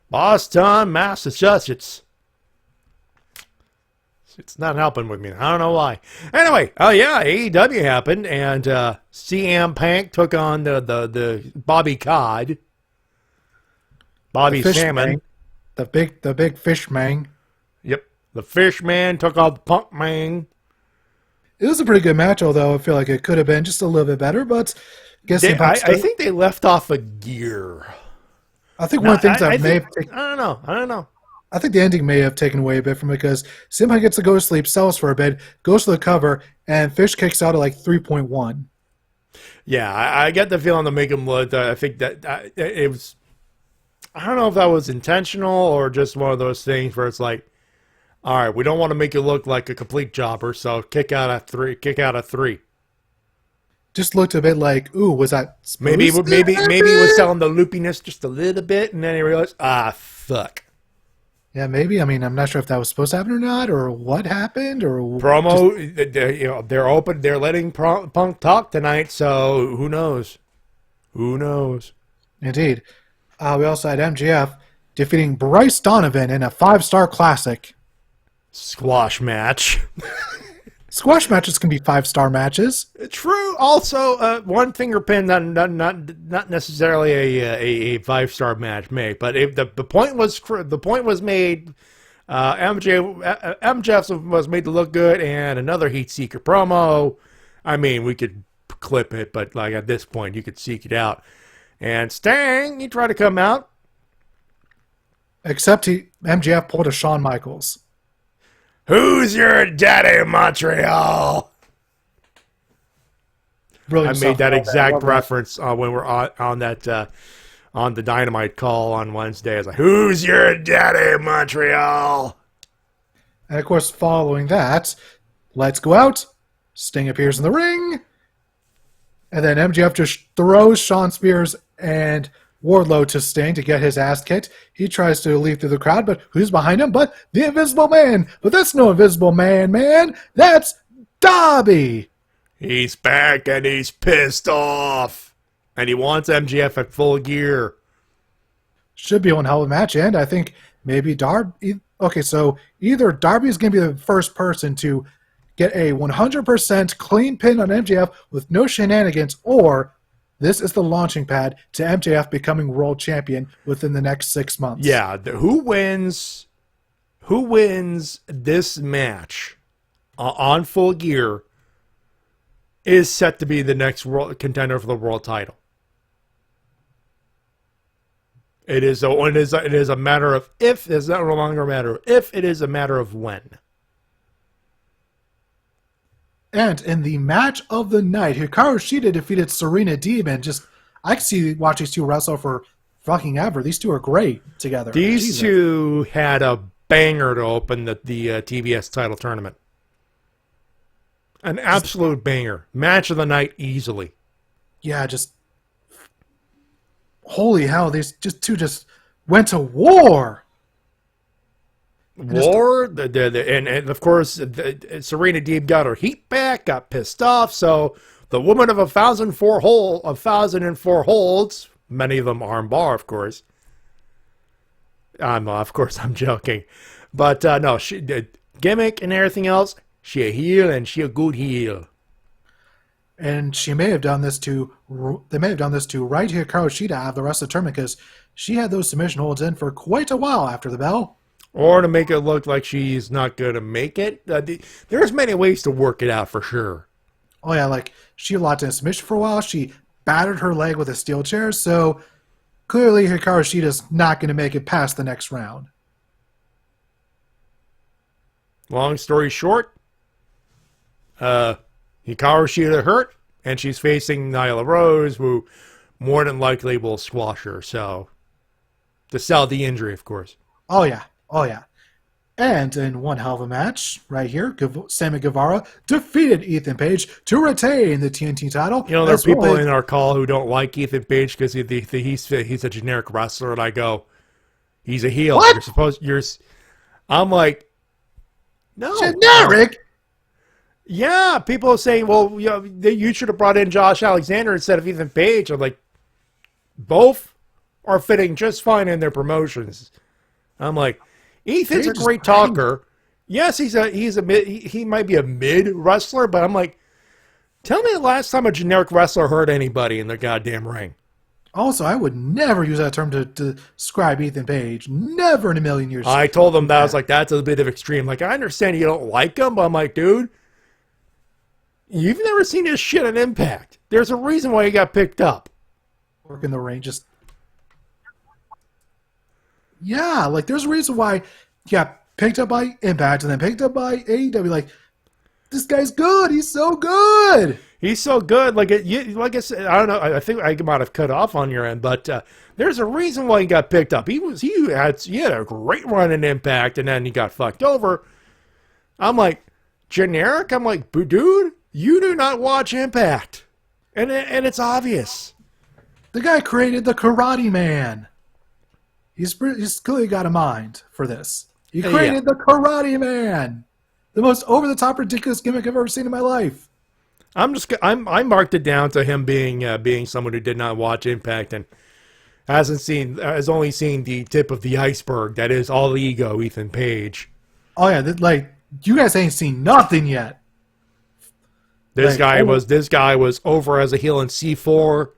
Boston, Massachusetts. It's not helping with me. I don't know why. Anyway, AEW happened, and CM Punk took on the Bobby Cod, Bobby Salmon, the big fish man. Yep, the Fish Man took on the Punk Man. It was a pretty good match, although I feel like it could have been just a little bit better. But I think they left off a gear. I think one of the things I don't know. I think the ending may have taken away a bit from it because Simba gets to go to sleep, sells for a bit, goes to the cover, and Fish kicks out at like 3.1. Yeah, I get the feeling to make him look. I think that it was. I don't know if that was intentional or just one of those things where it's like, all right, we don't want to make you look like a complete jobber, so kick out a three. Just looked a bit like, ooh, was that maybe he was selling the loopiness just a little bit, and then he realized, fuck. Yeah, maybe. I mean, I'm not sure if that was supposed to happen or not, or what happened, or promo. They're open. They're letting Punk talk tonight, so who knows? Who knows? Indeed. We also had MJF defeating Bryce Donovan in a 5-star classic squash match. Squash matches can be 5-star matches. True. Also, one finger pin, not necessarily a 5-star match made, but if the point was made, MJF was made to look good, and another Heat Seeker promo. I mean, we could clip it, but like at this point, you could seek it out. And Sting, he tried to come out, except MJF pulled a Shawn Michaels. Who's your daddy, Montreal? Really, I made that exact reference when we're on the Dynamite call on Wednesday. I was like, "Who's your daddy, Montreal?" And of course, following that, Let's Go Out. Sting appears in the ring, and then MJF just throws Shawn Spears and Wardlow to Sting to get his ass kicked. He tries to leave through the crowd, but who's behind him? But the Invisible Man. But that's no Invisible Man, man. That's Darby. He's back and he's pissed off. And he wants MJF at Full Gear. Should be one hell of a match, and I think maybe Darby... Okay, so either Darby is going to be the first person to get a 100% clean pin on MJF with no shenanigans, or this is the launching pad to MJF becoming world champion within the next 6 months. Yeah, who wins this match on Full Gear is set to be the next world contender for the world title. It is a matter of if. It's not no longer a matter of if. It is a matter of when. And in the match of the night, Hikaru Shida defeated Serena Deeb, and I can see watch these two wrestle for fucking ever. These two are great together. These two had a banger to open the TBS title tournament. An absolute banger. Match of the night easily. Yeah, holy hell, these two went to war. And of course, Serena Deeb got her heat back, got pissed off. So the woman of 1,004 holds, many of them armbar, of course. I'm joking, but no, she gimmick and everything else. She a heel and she a good heel. And they may have done this to right here, Hikaru Shida out of the rest of the tournament, because she had those submission holds in for quite a while after the bell. Or to make it look like she's not going to make it. There's many ways to work it out for sure. Oh yeah, like she locked in a submission for a while. She battered her leg with a steel chair, so clearly Hikaru Shida's not going to make it past the next round. Long story short, Hikaru Shida hurt, and she's facing Nyla Rose, who more than likely will squash her. So, to sell the injury, of course. Oh yeah. And in one hell of a match, right here, Sammy Guevara defeated Ethan Page to retain the TNT title. You know, there are people in our call who don't like Ethan Page because he's a generic wrestler, and I go, he's a heel. What? I'm like, no. Generic? Yeah, people are saying, well, you should have brought in Josh Alexander instead of Ethan Page. I'm like, both are fitting just fine in their promotions. I'm like, Ethan's a great talker. Yes, he might be a mid wrestler, but I'm like, tell me the last time a generic wrestler hurt anybody in the goddamn ring. Also, I would never use that term to describe Ethan Page. Never in a million years. I told them that. I was like, that's a bit of extreme. Like, I understand you don't like him, but I'm like, dude, you've never seen his shit on Impact. There's a reason why he got picked up. Work in the ring, yeah, like there's a reason why he got picked up by Impact and then picked up by AEW. Like, this guy's good. He's so good. He's so good. Like I said, I don't know. I think I might have cut off on your end, but there's a reason why he got picked up. He had a great run in Impact, and then he got fucked over. I'm like, generic. I'm like, dude, you do not watch Impact, and it's obvious. The guy created the Karate Man. He's clearly got a mind for this. He created the Karate Man, the most over-the-top ridiculous gimmick I've ever seen in my life. I marked it down to him being someone who did not watch Impact and has only seen the tip of the iceberg. That is all ego, Ethan Page. Oh yeah, you guys ain't seen nothing yet. This guy was over as a heel in C4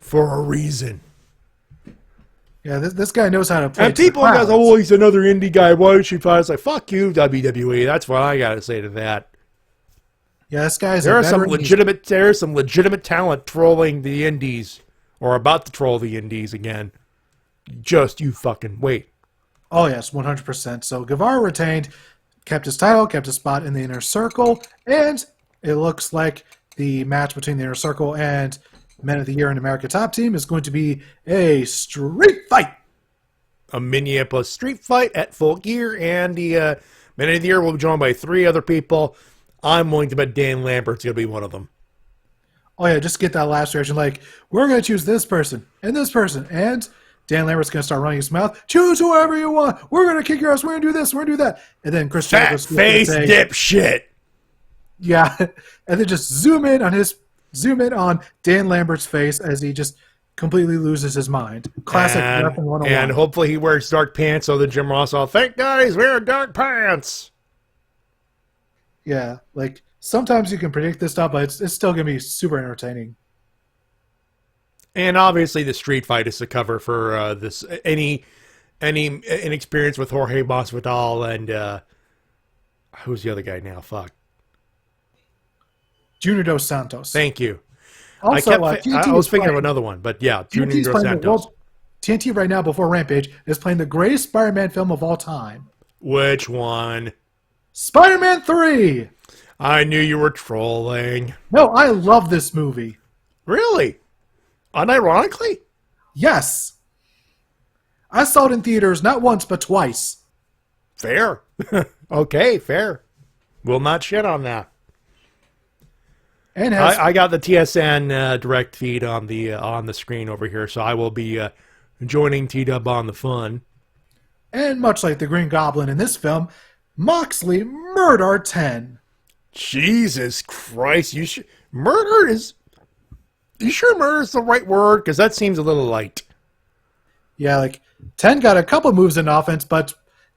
for a reason. Yeah, this guy knows how to play. And people go, oh, he's another indie guy. Why don't you fight? It's like, fuck you, WWE. That's what I got to say to that. Yeah, this guy's there's some legitimate talent trolling the indies, or about to troll the indies again. Just you fucking wait. Oh yes, 100%. So Guevara retained, kept his title, kept his spot in the Inner Circle, and it looks like the match between the Inner Circle and Men of the Year in America Top Team is going to be a street fight. A Minneapolis street fight at Full Gear, and the Men of the Year will be joined by 3 other people. I'm willing to bet Dan Lambert's going to be one of them. Oh yeah, just get that last reaction. Like, we're going to choose this person and this person, and Dan Lambert's going to start running his mouth. Choose whoever you want. We're going to kick your ass. We're going to do this. We're going to do that. And then Chris Fat Jericho's gonna face say, dipshit. yeah, and then just zoom in on Dan Lambert's face as he just completely loses his mind. Classic Wrestling 101. And hopefully he wears dark pants so that Jim Ross will thank God he's wearing dark pants. Yeah, like sometimes you can predict this stuff, but it's still going to be super entertaining. And obviously the street fight is the cover for this any inexperience with Jorge Masvidal and who's the other guy now? Fuck. Junior Dos Santos. Thank you. Also, I TNT was is thinking of playing- another one, but yeah, Junior TNT's Dos playing the Santos. world- TNT right now before Rampage is playing the greatest Spider-Man film of all time. Which one? Spider-Man 3! I knew you were trolling. No, I love this movie. Really? Unironically? Yes. I saw it in theaters not once, but twice. Fair. Okay, fair. Will not shit on that. And has, I got the TSN direct feed on the screen over here, so I will be joining T-Dub on the fun. and much like the Green Goblin in this film, Moxley murdered 10. Jesus Christ! You sure murder is the right word? Because that seems a little light. Yeah, like 10 got a couple moves in offense, but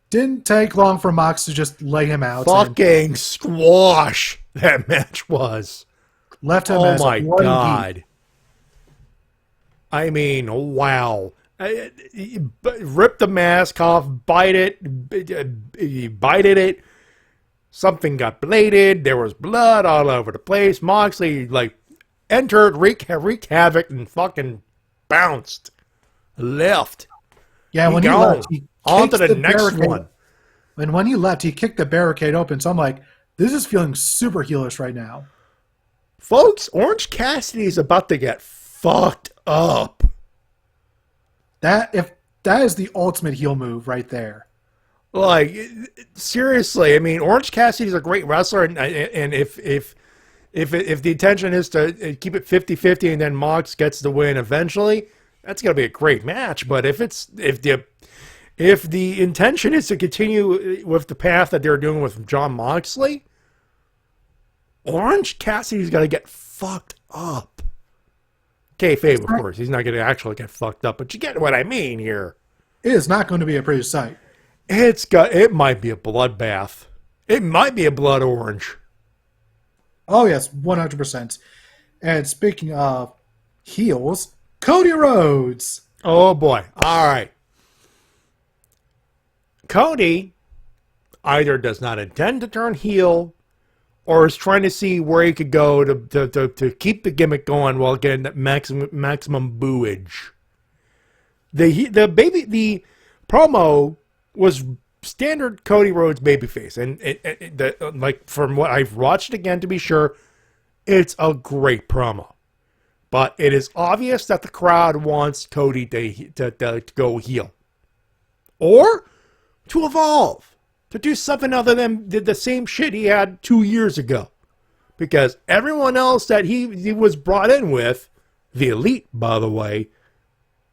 didn't take long for Mox to just lay him out. Fucking squash that match was. Left him Oh as my one God. heat. I mean, wow. Rip the mask off, bite it, he bited it. Something got bladed. There was blood all over the place. Moxley, entered, wreaked havoc, and fucking bounced. Left. Yeah, when he gone. left, he On to kicked the next barricade. one. And when he left, he kicked the barricade open. So I'm like, this is feeling super heelish right now. Folks, Orange Cassidy is about to get fucked up. That is the ultimate heel move right there. Seriously, I mean, Orange Cassidy's a great wrestler, and if the intention is to keep it 50-50 and then Mox gets the win eventually, that's gonna be a great match. But if the intention is to continue with the path that they're doing with Jon Moxley, Orange Cassidy's gonna get fucked up. Kayfabe, of course, he's not gonna actually get fucked up, but you get what I mean here. It is not going to be a pretty sight. It might be a bloodbath. It might be a blood orange. Oh, yes, 100%. And speaking of heels, Cody Rhodes. Oh boy. All right. Cody either does not intend to turn heel or is trying to see where he could go to keep the gimmick going while getting that maximum booage. The promo was standard Cody Rhodes babyface, and from what I've watched again to be sure, it's a great promo. But it is obvious that the crowd wants Cody to go heel, or to evolve, to do something other than the same shit he had 2 years ago, because everyone else that he was brought in with, the Elite, by the way,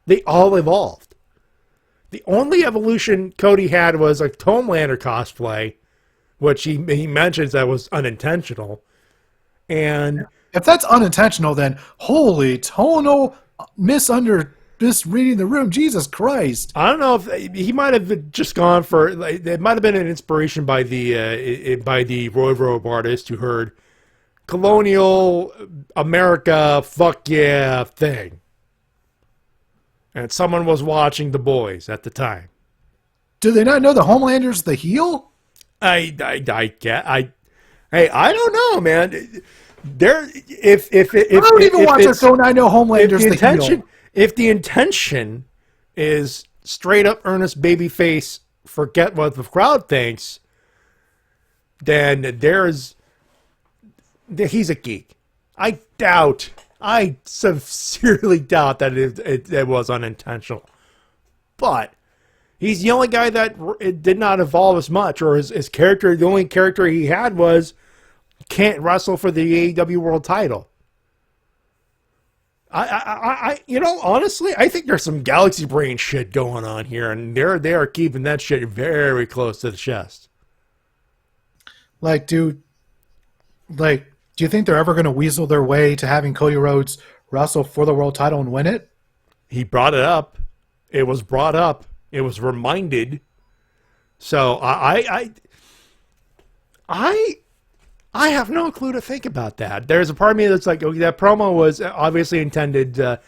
they all evolved. The only evolution Cody had was a Homelander cosplay, which he mentions that was unintentional. And If that's unintentional, then holy tonal misreading the room. Jesus Christ. I don't know if he might have just gone for, it might have been an inspiration by the Road artist who heard colonial America fuck yeah thing. And someone was watching The Boys at the time. Do they not know the Homelander's the heel? Hey, I don't know, man. If I don't even watch that show and I know Homelander's the heel. If the intention is straight up earnest babyface, forget what the crowd thinks, then he's a geek. I sincerely doubt that it was unintentional. But he's the only guy that it did not evolve as much, or his character, the only character he had was can't wrestle for the AEW World title. Honestly, I think there's some galaxy brain shit going on here, and they are keeping that shit very close to the chest. Like, do you think they're ever going to weasel their way to having Cody Rhodes wrestle for the world title and win it? He brought it up. It was brought up. It was reminded. So I have no clue to think about that. There's a part of me that's like, okay, that promo was obviously intended to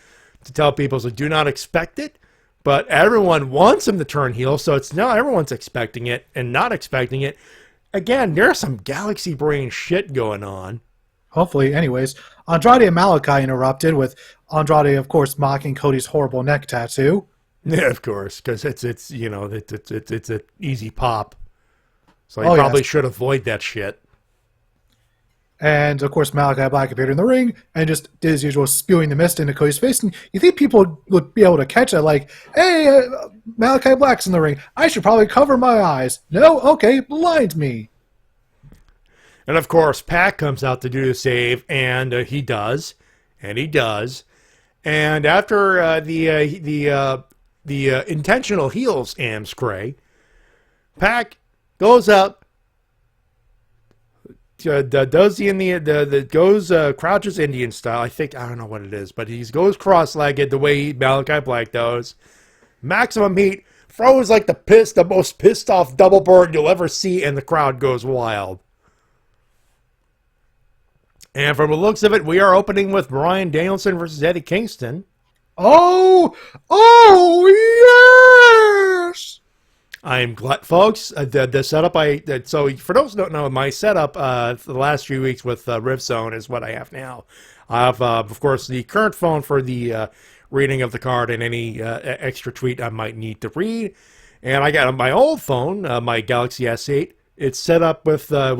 tell people, so do not expect it. But everyone wants him to turn heel, so it's now everyone's expecting it and not expecting it. Again, there's some galaxy brain shit going on. Hopefully, anyways. Andrade and Malachi interrupted with Andrade, of course, mocking Cody's horrible neck tattoo. Yeah, of course, because it's an easy pop. So you probably should avoid that shit. And, of course, Malachi Black appeared in the ring and just did his usual spewing the mist into Cody's face. And you think people would be able to catch it like, hey, Malachi Black's in the ring. I should probably cover my eyes. No? Okay, blind me. And, of course, Pac comes out to do the save, and he does. And he does. And after the intentional heels Amscray, Pac goes up, does crouches Indian style. I don't know what it is, but he goes cross-legged the way Malachi Black does. Maximum Heat throws like the most pissed off double bird you'll ever see, and the crowd goes wild. And from the looks of it, we are opening with Bryan Danielson versus Eddie Kingston. Oh, yes! I'm glad, folks. The setup so for those who don't know, my setup for the last few weeks with RiffZone is what I have now. I have, of course, the current phone for the reading of the card and any extra tweet I might need to read. And I got my old phone, my Galaxy S8. It's set up with a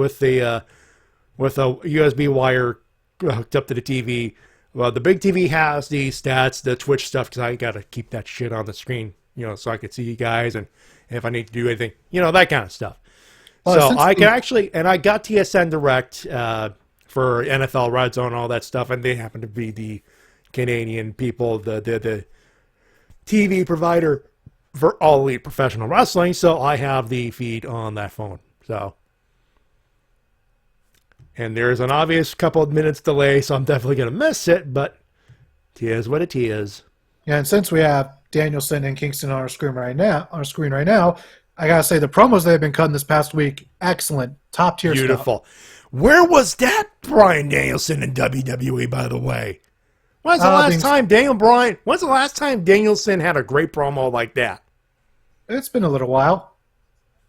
USB wire hooked up to the TV. Well, the big TV has the stats, the Twitch stuff, because I got to keep that shit on the screen, so I can see you guys and if I need to do anything, that kind of stuff. So I can actually, and I got TSN Direct for NFL Red Zone and all that stuff, and they happen to be the Canadian people, the TV provider for All Elite Professional Wrestling, so I have the feed on that phone. So, and there's an obvious couple of minutes delay, so I'm definitely going to miss it, but it is what it is. Yeah, and since we have Danielson and Kingston on our screen right now, I gotta say the promos they've been cutting this past week, excellent, top tier stuff. Beautiful. Where was that Bryan Danielson in WWE, by the way? When's the last time Danielson had a great promo like that? It's been a little while.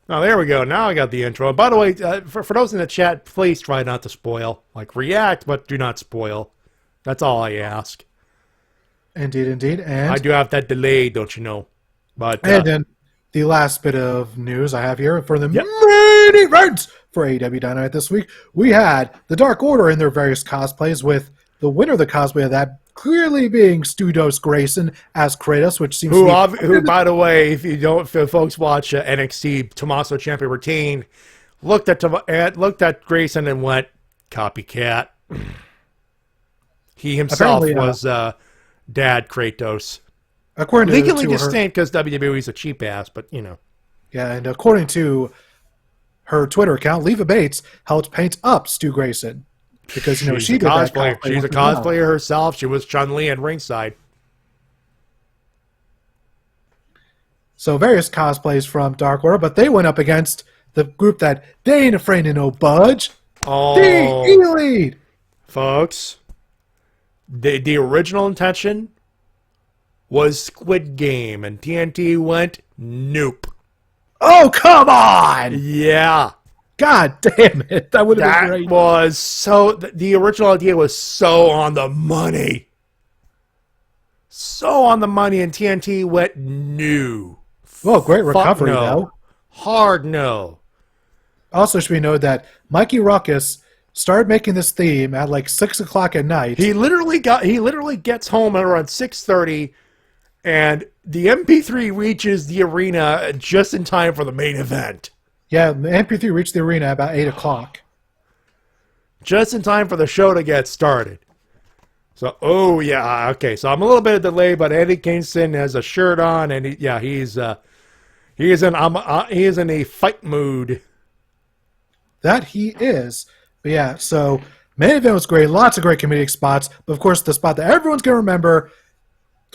Oh, there we go. Now I got the intro. By the way, for those in the chat, please try not to spoil. Like, react, but do not spoil. That's all I ask. Indeed. And I do have that delay, don't you know? But and then the last bit of news I have here for the main events for AEW Dynamite this week, we had the Dark Order in their various cosplays, with the winner of the cosplay of that clearly being Stu-Dos Grayson as Kratos, which seems who, by the way, if folks watch NXT, Tommaso Ciampa retained, looked at Grayson and went copycat. He himself was Dad Kratos. According legally distinct because WWE's a cheap ass, but Yeah, and according to her Twitter account, Leva Bates helped paint up Stu Grayson because she did that cosplay. She's a cosplayer herself. She was Chun-Li at ringside. So various cosplays from Dark Order, but they went up against the group that they ain't afraid to no budge. The Elite, folks. The original intention was Squid Game, and TNT went nope. Oh, come on! Yeah. God damn it. That would have been great. That was so... The original idea was so on the money. So on the money, and TNT went no. Well, great recovery, though. Hard no. Also should be noted that Mikey Ruckus started making this theme at like 6 o'clock at night. He literally gets home at around 6:30, and the MP3 reaches the arena just in time for the main event. Yeah, the MP3 reached the arena about 8 o'clock. Just in time for the show to get started. So, oh yeah, okay. So I'm a little bit delayed, but Eddie Kingston has a shirt on, and he is in a fight mood. That he is. But yeah, so main event was great. Lots of great comedic spots. But of course, the spot that everyone's going to remember,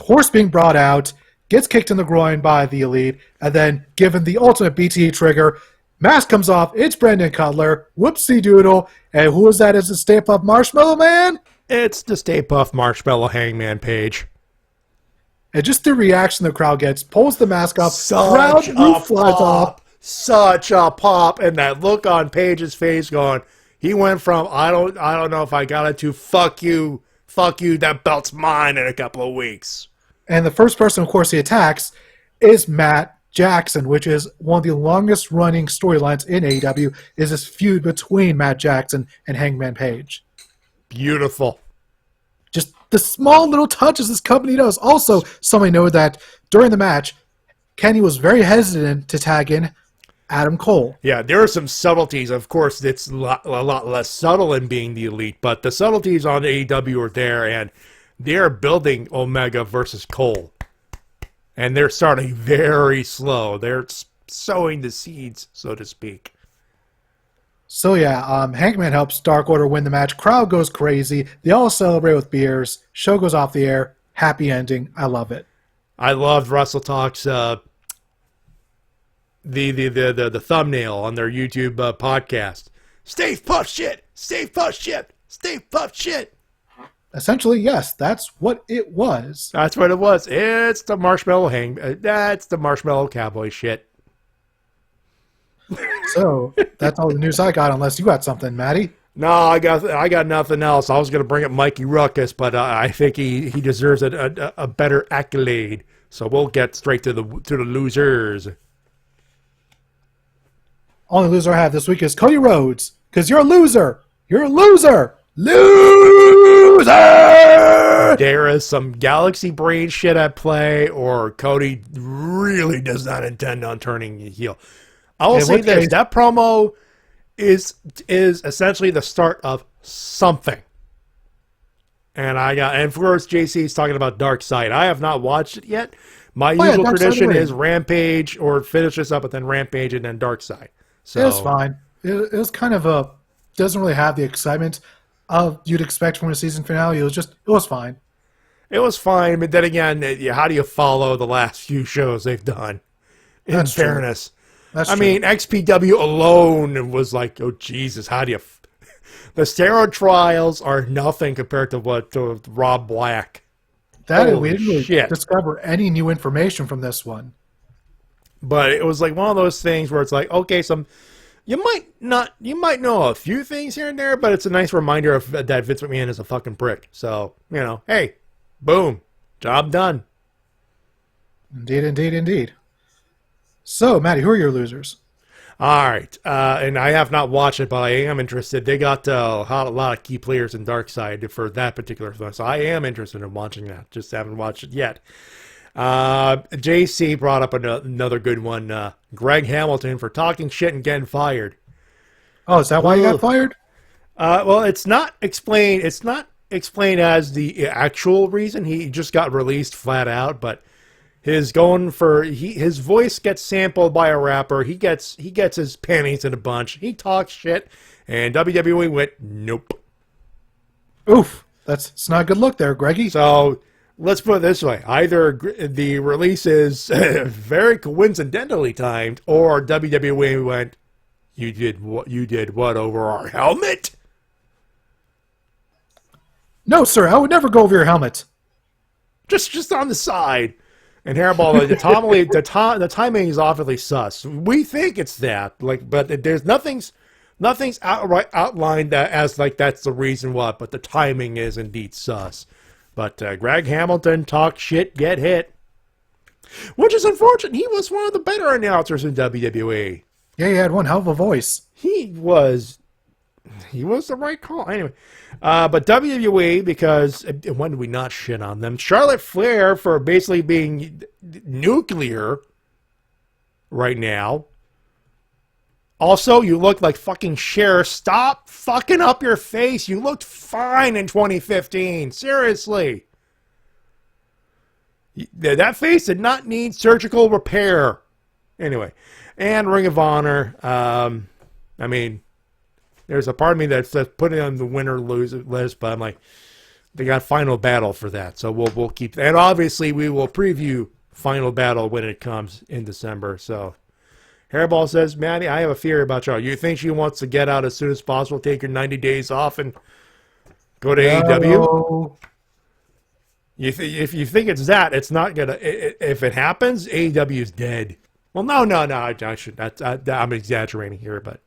horse being brought out, gets kicked in the groin by the Elite, and then given the ultimate BTE trigger, mask comes off. It's Brandon Cutler. Whoopsie doodle. And who was that as the Stay Puft Marshmallow Man? It's the Stay Puft Marshmallow Hangman Page. And just the reaction the crowd gets, pulls the mask off, crowd roof flies off. Such a pop, and that look on Page's face going, he went from I don't know if I got it to fuck you, that belt's mine in a couple of weeks. And the first person, of course, he attacks is Matt Jackson, which is one of the longest running storylines in AEW, is this feud between Matt Jackson and Hangman Page. Beautiful. Just the small little touches this company does. Also, somebody noted that during the match, Kenny was very hesitant to tag in Adam Cole. Yeah, there are some subtleties. Of course, it's a lot less subtle in being the Elite, but the subtleties on AEW are there, and they're building Omega versus Cole. And they're starting very slow. They're sowing the seeds, so to speak. So yeah, Hangman helps Dark Order win the match. Crowd goes crazy. They all celebrate with beers. Show goes off the air. Happy ending. I love it. I loved Wrestle Talk's the thumbnail on their YouTube podcast. Stave Puff shit. Stave Puff shit. Stave Puff shit. Essentially, yes, that's what it was. That's what it was. It's the marshmallow that's the marshmallow cowboy shit. So that's all the news I got. Unless you got something, Matty. No, I got nothing else. I was going to bring up Mikey Ruckus, but I think he deserves a better accolade. So we'll get straight to the losers. Only loser I have this week is Cody Rhodes, because you're a loser. You're a loser. Loser. There is some Galaxy Brain shit at play, or Cody really does not intend on turning heel. I will say this: that promo is essentially the start of something. And of course JC's talking about Dark Side. I have not watched it yet. My usual tradition is Rampage, or finish this up and then Rampage and then Dark Side. So it was fine. It was kind of doesn't really have the excitement you'd expect from a season finale. It was fine. It was fine, but then again, how do you follow the last few shows they've done? In fairness. That's I mean, XPW alone was like, oh Jesus, how do you? The steroid trials are nothing compared to to Rob Black. We didn't really discover any new information from this one. But it was like one of those things where it's like, okay, you might know a few things here and there, but it's a nice reminder that Vince McMahon is a fucking prick. So, hey, boom, job done. Indeed. So, Matty, who are your losers? All right, and I have not watched it, but I am interested. They got a lot of key players in Darkseid for that particular film, so I am interested in watching that. Just haven't watched it yet. JC brought up another good one. Greg Hamilton for talking shit and getting fired. Oh, is that why you got fired? Well, it's not explained. It's not explained as the actual reason. He just got released flat out, but his voice gets sampled by a rapper. He gets his panties in a bunch. He talks shit, and WWE went nope. Oof, it's not a good look there, Greggy. So let's put it this way: either the release is very coincidentally timed, or WWE went, you did what over our helmet? No, sir, I would never go over your helmet. Just on the side. And Hairball, the timing is awfully sus. We think it's that, but there's nothing's outright outlined as that's the reason what. But the timing is indeed sus. But Greg Hamilton talk shit, get hit, which is unfortunate. He was one of the better announcers in WWE. Yeah, he had one hell of a voice. He was the right call. Anyway, but WWE, because when did we not shit on them? Charlotte Flair for basically being nuclear right now. Also, you look like fucking Cher. Stop fucking up your face. You looked fine in 2015. Seriously. That face did not need surgical repair. Anyway, and Ring of Honor. I mean, there's a part of me that says put it on the winner lose list, but I'm like, they got Final Battle for that, so we'll keep that. And obviously, we will preview Final Battle when it comes in December. So, Hairball says, Matty, I have a theory about Charlotte. You think she wants to get out as soon as possible, take her 90 days off, and go to AEW? If you think it's that, it's not gonna. If it happens, AEW is dead. Well, no. I should. I'm exaggerating here, but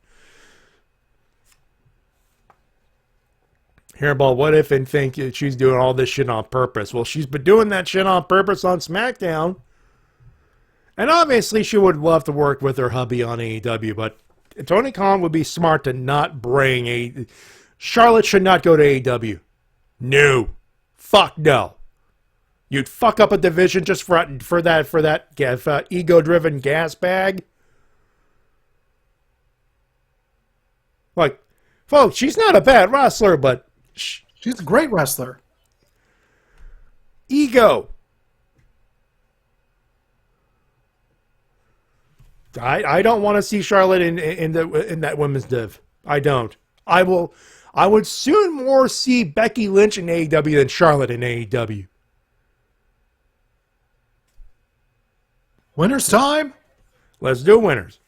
Hairball, what if and think she's doing all this shit on purpose? Well, she's been doing that shit on purpose on SmackDown, and obviously she would love to work with her hubby on AEW. But Tony Khan would be smart to not bring a. Charlotte should not go to AEW. No, fuck no. You'd fuck up a division just for that ego-driven gas bag. Like, folks, she's not a bad wrestler, but she's a great wrestler. Ego. I don't want to see Charlotte in that women's div. I don't. I would soon more see Becky Lynch in AEW than Charlotte in AEW. Winners time? Let's do winners.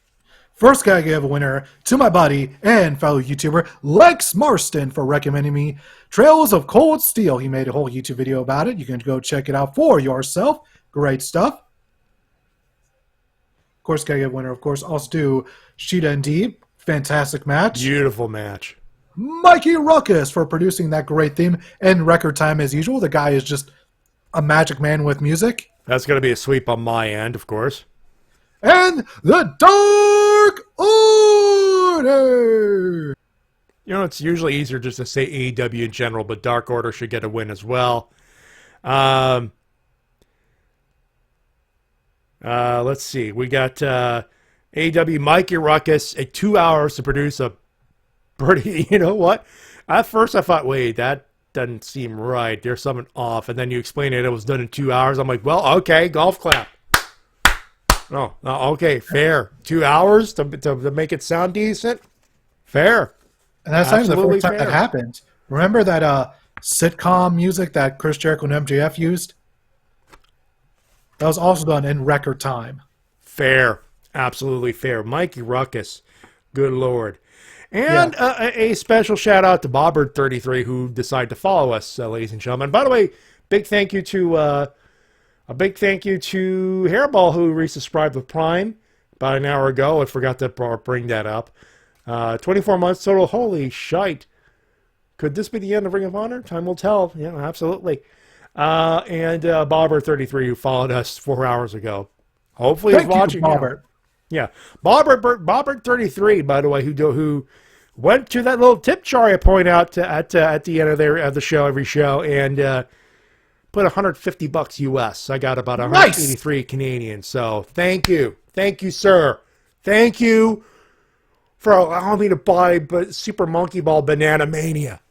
First, gotta give a winner to my buddy and fellow YouTuber Lex Marston for recommending me Trails of Cold Steel. He made a whole YouTube video about it. You can go check it out for yourself. Great stuff. Of course, gotta give a winner. Of course, also do Sheeta and Deep. Fantastic match. Beautiful match. Mikey Ruckus for producing that great theme in record time as usual. The guy is just a magic man with music. That's going to be a sweep on my end, of course. And the Dark Order! You know, it's usually easier just to say AEW in general, but Dark Order should get a win as well. Let's see. We got AEW Mikey Ruckus, 2 hours to produce a pretty, you know what? At first I thought, wait, that doesn't seem right. There's something off. And then you explain it was done in 2 hours. I'm like, well, okay, golf clap. No, okay, fair. 2 hours to make it sound decent? Fair. And that's not even the first time that happened. Remember that sitcom music that Chris Jericho and MJF used? That was also done in record time. Fair. Absolutely fair. Mikey Ruckus. Good Lord. And a special shout out to Bobbert33 who decided to follow us, ladies and gentlemen. By the way, big thank you to Hairball who resubscribed with Prime about an hour ago. I forgot to bring that up. 24 months total. Holy shite! Could this be the end of Ring of Honor? Time will tell. Yeah, absolutely. And Bobbert33 who followed us 4 hours ago. Hopefully he's watching. Bobbert. Yeah, Bobbert33, by the way, who went to that little tip jar I point out at the end of the show, every show, and put $150 US. I got about 183 Canadian. So thank you, sir, thank you for allowing me to buy Super Monkey Ball Banana Mania.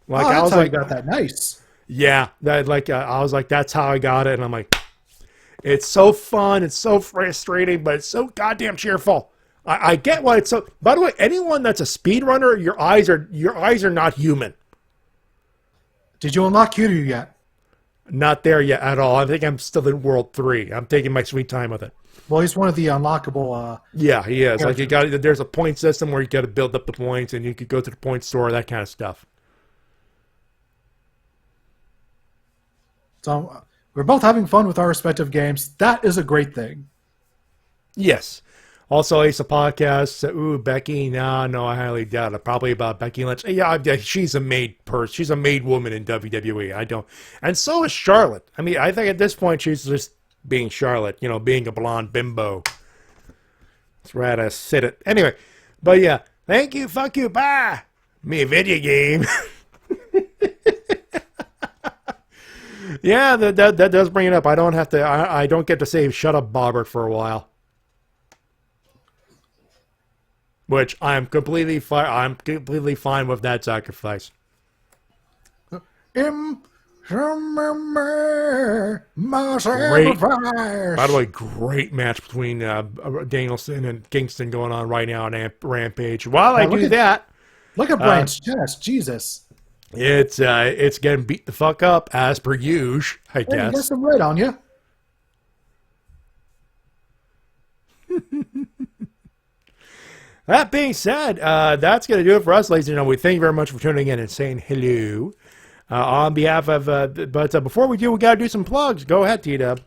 Like I was like, got that nice. Yeah, I was like, that's how I got it, and I'm like. It's so fun. It's so frustrating, but it's so goddamn cheerful. I get why it's so. By the way, anyone that's a speedrunner, your eyes are not human. Did you unlock Kiryu yet? Not there yet at all. I think I'm still in World 3. I'm taking my sweet time with it. Well, he's one of the unlockable. Yeah, he is. Like there's a point system where you got to build up the points, and you could go to the point store, that kind of stuff. So. We're both having fun with our respective games. That is a great thing. Yes. Also, Ace of Podcasts. Ooh, Becky. No, I highly doubt it. Probably about Becky Lynch. Yeah, she's a made person. She's a made woman in WWE. I don't. And so is Charlotte. I mean, I think at this point she's just being Charlotte. You know, being a blonde bimbo. That's right. I said it. Anyway, but yeah. Thank you. Fuck you. Bye. Me a video game. Yeah, that does bring it up. I don't get to say shut up, Bobbert, for a while. which I'm completely fine. I'm completely fine with that sacrifice. My Great. sacrifice. By the way, great match between Danielson and Kingston going on right now on Rampage. While I do that, Look at Brian's chest. Jesus. it's getting beat the fuck up as per usual, I Hey, you got guess. some red on you. That being said, that's going to do it for us, ladies and gentlemen. We thank you very much for tuning in and saying hello. On behalf of, but before we do, we got to do some plugs. Go ahead, T-Dub.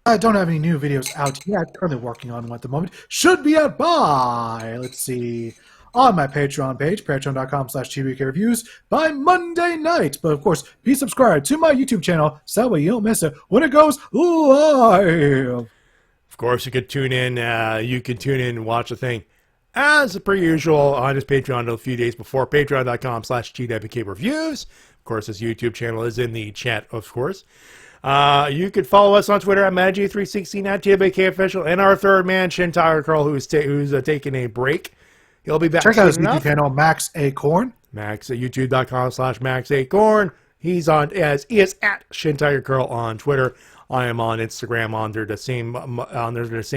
I don't have any new videos out yet. Currently working on one at the moment. Should be out by, let's see, on my Patreon page, patreon.com/TBKReviews, by Monday night. But of course, be subscribed to my YouTube channel so that way you don't miss it when it goes live. Of course, you can tune in. You can tune in and watch the thing as per usual on his Patreon a few days before. Patreon.com/TWKReviews. Of course, his YouTube channel is in the chat. Of course, you could follow us on Twitter at Matty316 at TWK Official, and our third man Shintigercurl, who's taking a break. He'll be back. Check out his soon YouTube enough. channel, Max Acorn. Max at youtube.com/MaxAcorn. He is at Shintigercurl on Twitter. I am on Instagram under the same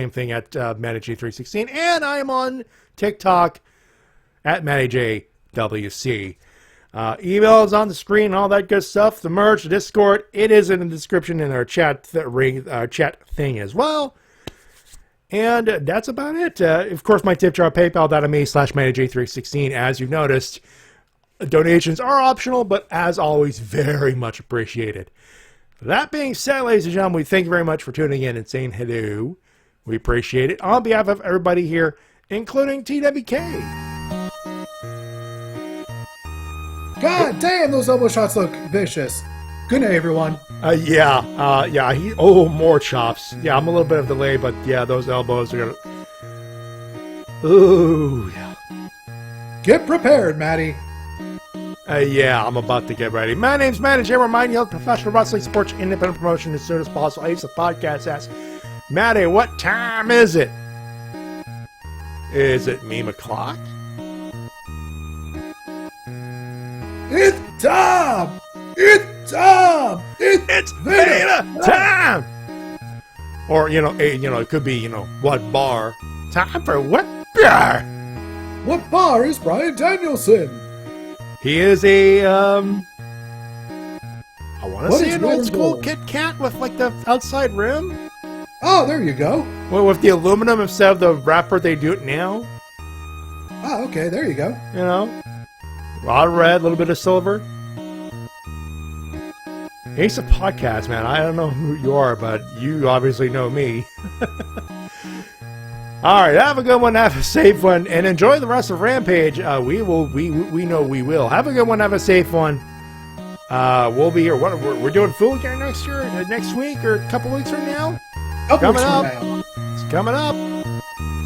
thing at MattyJ316, and I am on TikTok at MattyJWC. Email is on the screen, all that good stuff. The merch, the Discord, it is in the description in our chat thing as well. And that's about it. Of course, my tip jar, PayPal.me/MattyJ316. As you've noticed, donations are optional, but as always, very much appreciated. That being said, ladies and gentlemen, we thank you very much for tuning in and saying hello. We appreciate it. On behalf of everybody here, including TWK. God damn, those elbow shots look vicious. Good night, everyone. More chops. Yeah, I'm a little bit of delay, but yeah, those elbows are gonna. Ooh, yeah. Get prepared, Matty. I'm about to get ready. My name's Matty J. Remind you, professional wrestling supports independent promotion as soon as possible. I use the podcast as Matty, what time is it? Is it meme o'clock? It's time! It's time! It's beta time! Or, it could be, what bar? Time for what bar? What bar is Bryan Danielson? He is I want to What say is an old school Rainbow? Kit Kat with, like, the outside rim. Oh, there you go. Well, with the aluminum instead of the wrapper they do it now. Oh, okay, there you go. A lot of red, a little bit of silver. Ace of Podcast, man. I don't know who you are, but you obviously know me. All right, have a good one, have a safe one, and enjoy the rest of Rampage. We know we will. Have a good one, have a safe one. We'll be here. What we're doing Fool Gear next week, or a couple weeks from now. Coming up. It's coming up.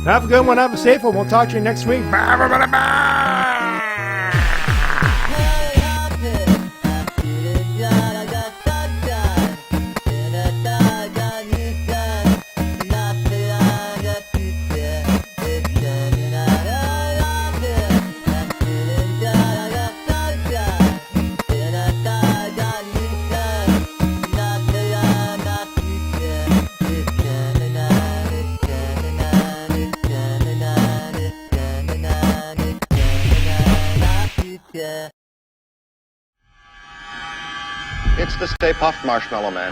Have a good one, have a safe one. We'll talk to you next week. Bye, bye, bye, bye. It's the Stay Puft Marshmallow Man.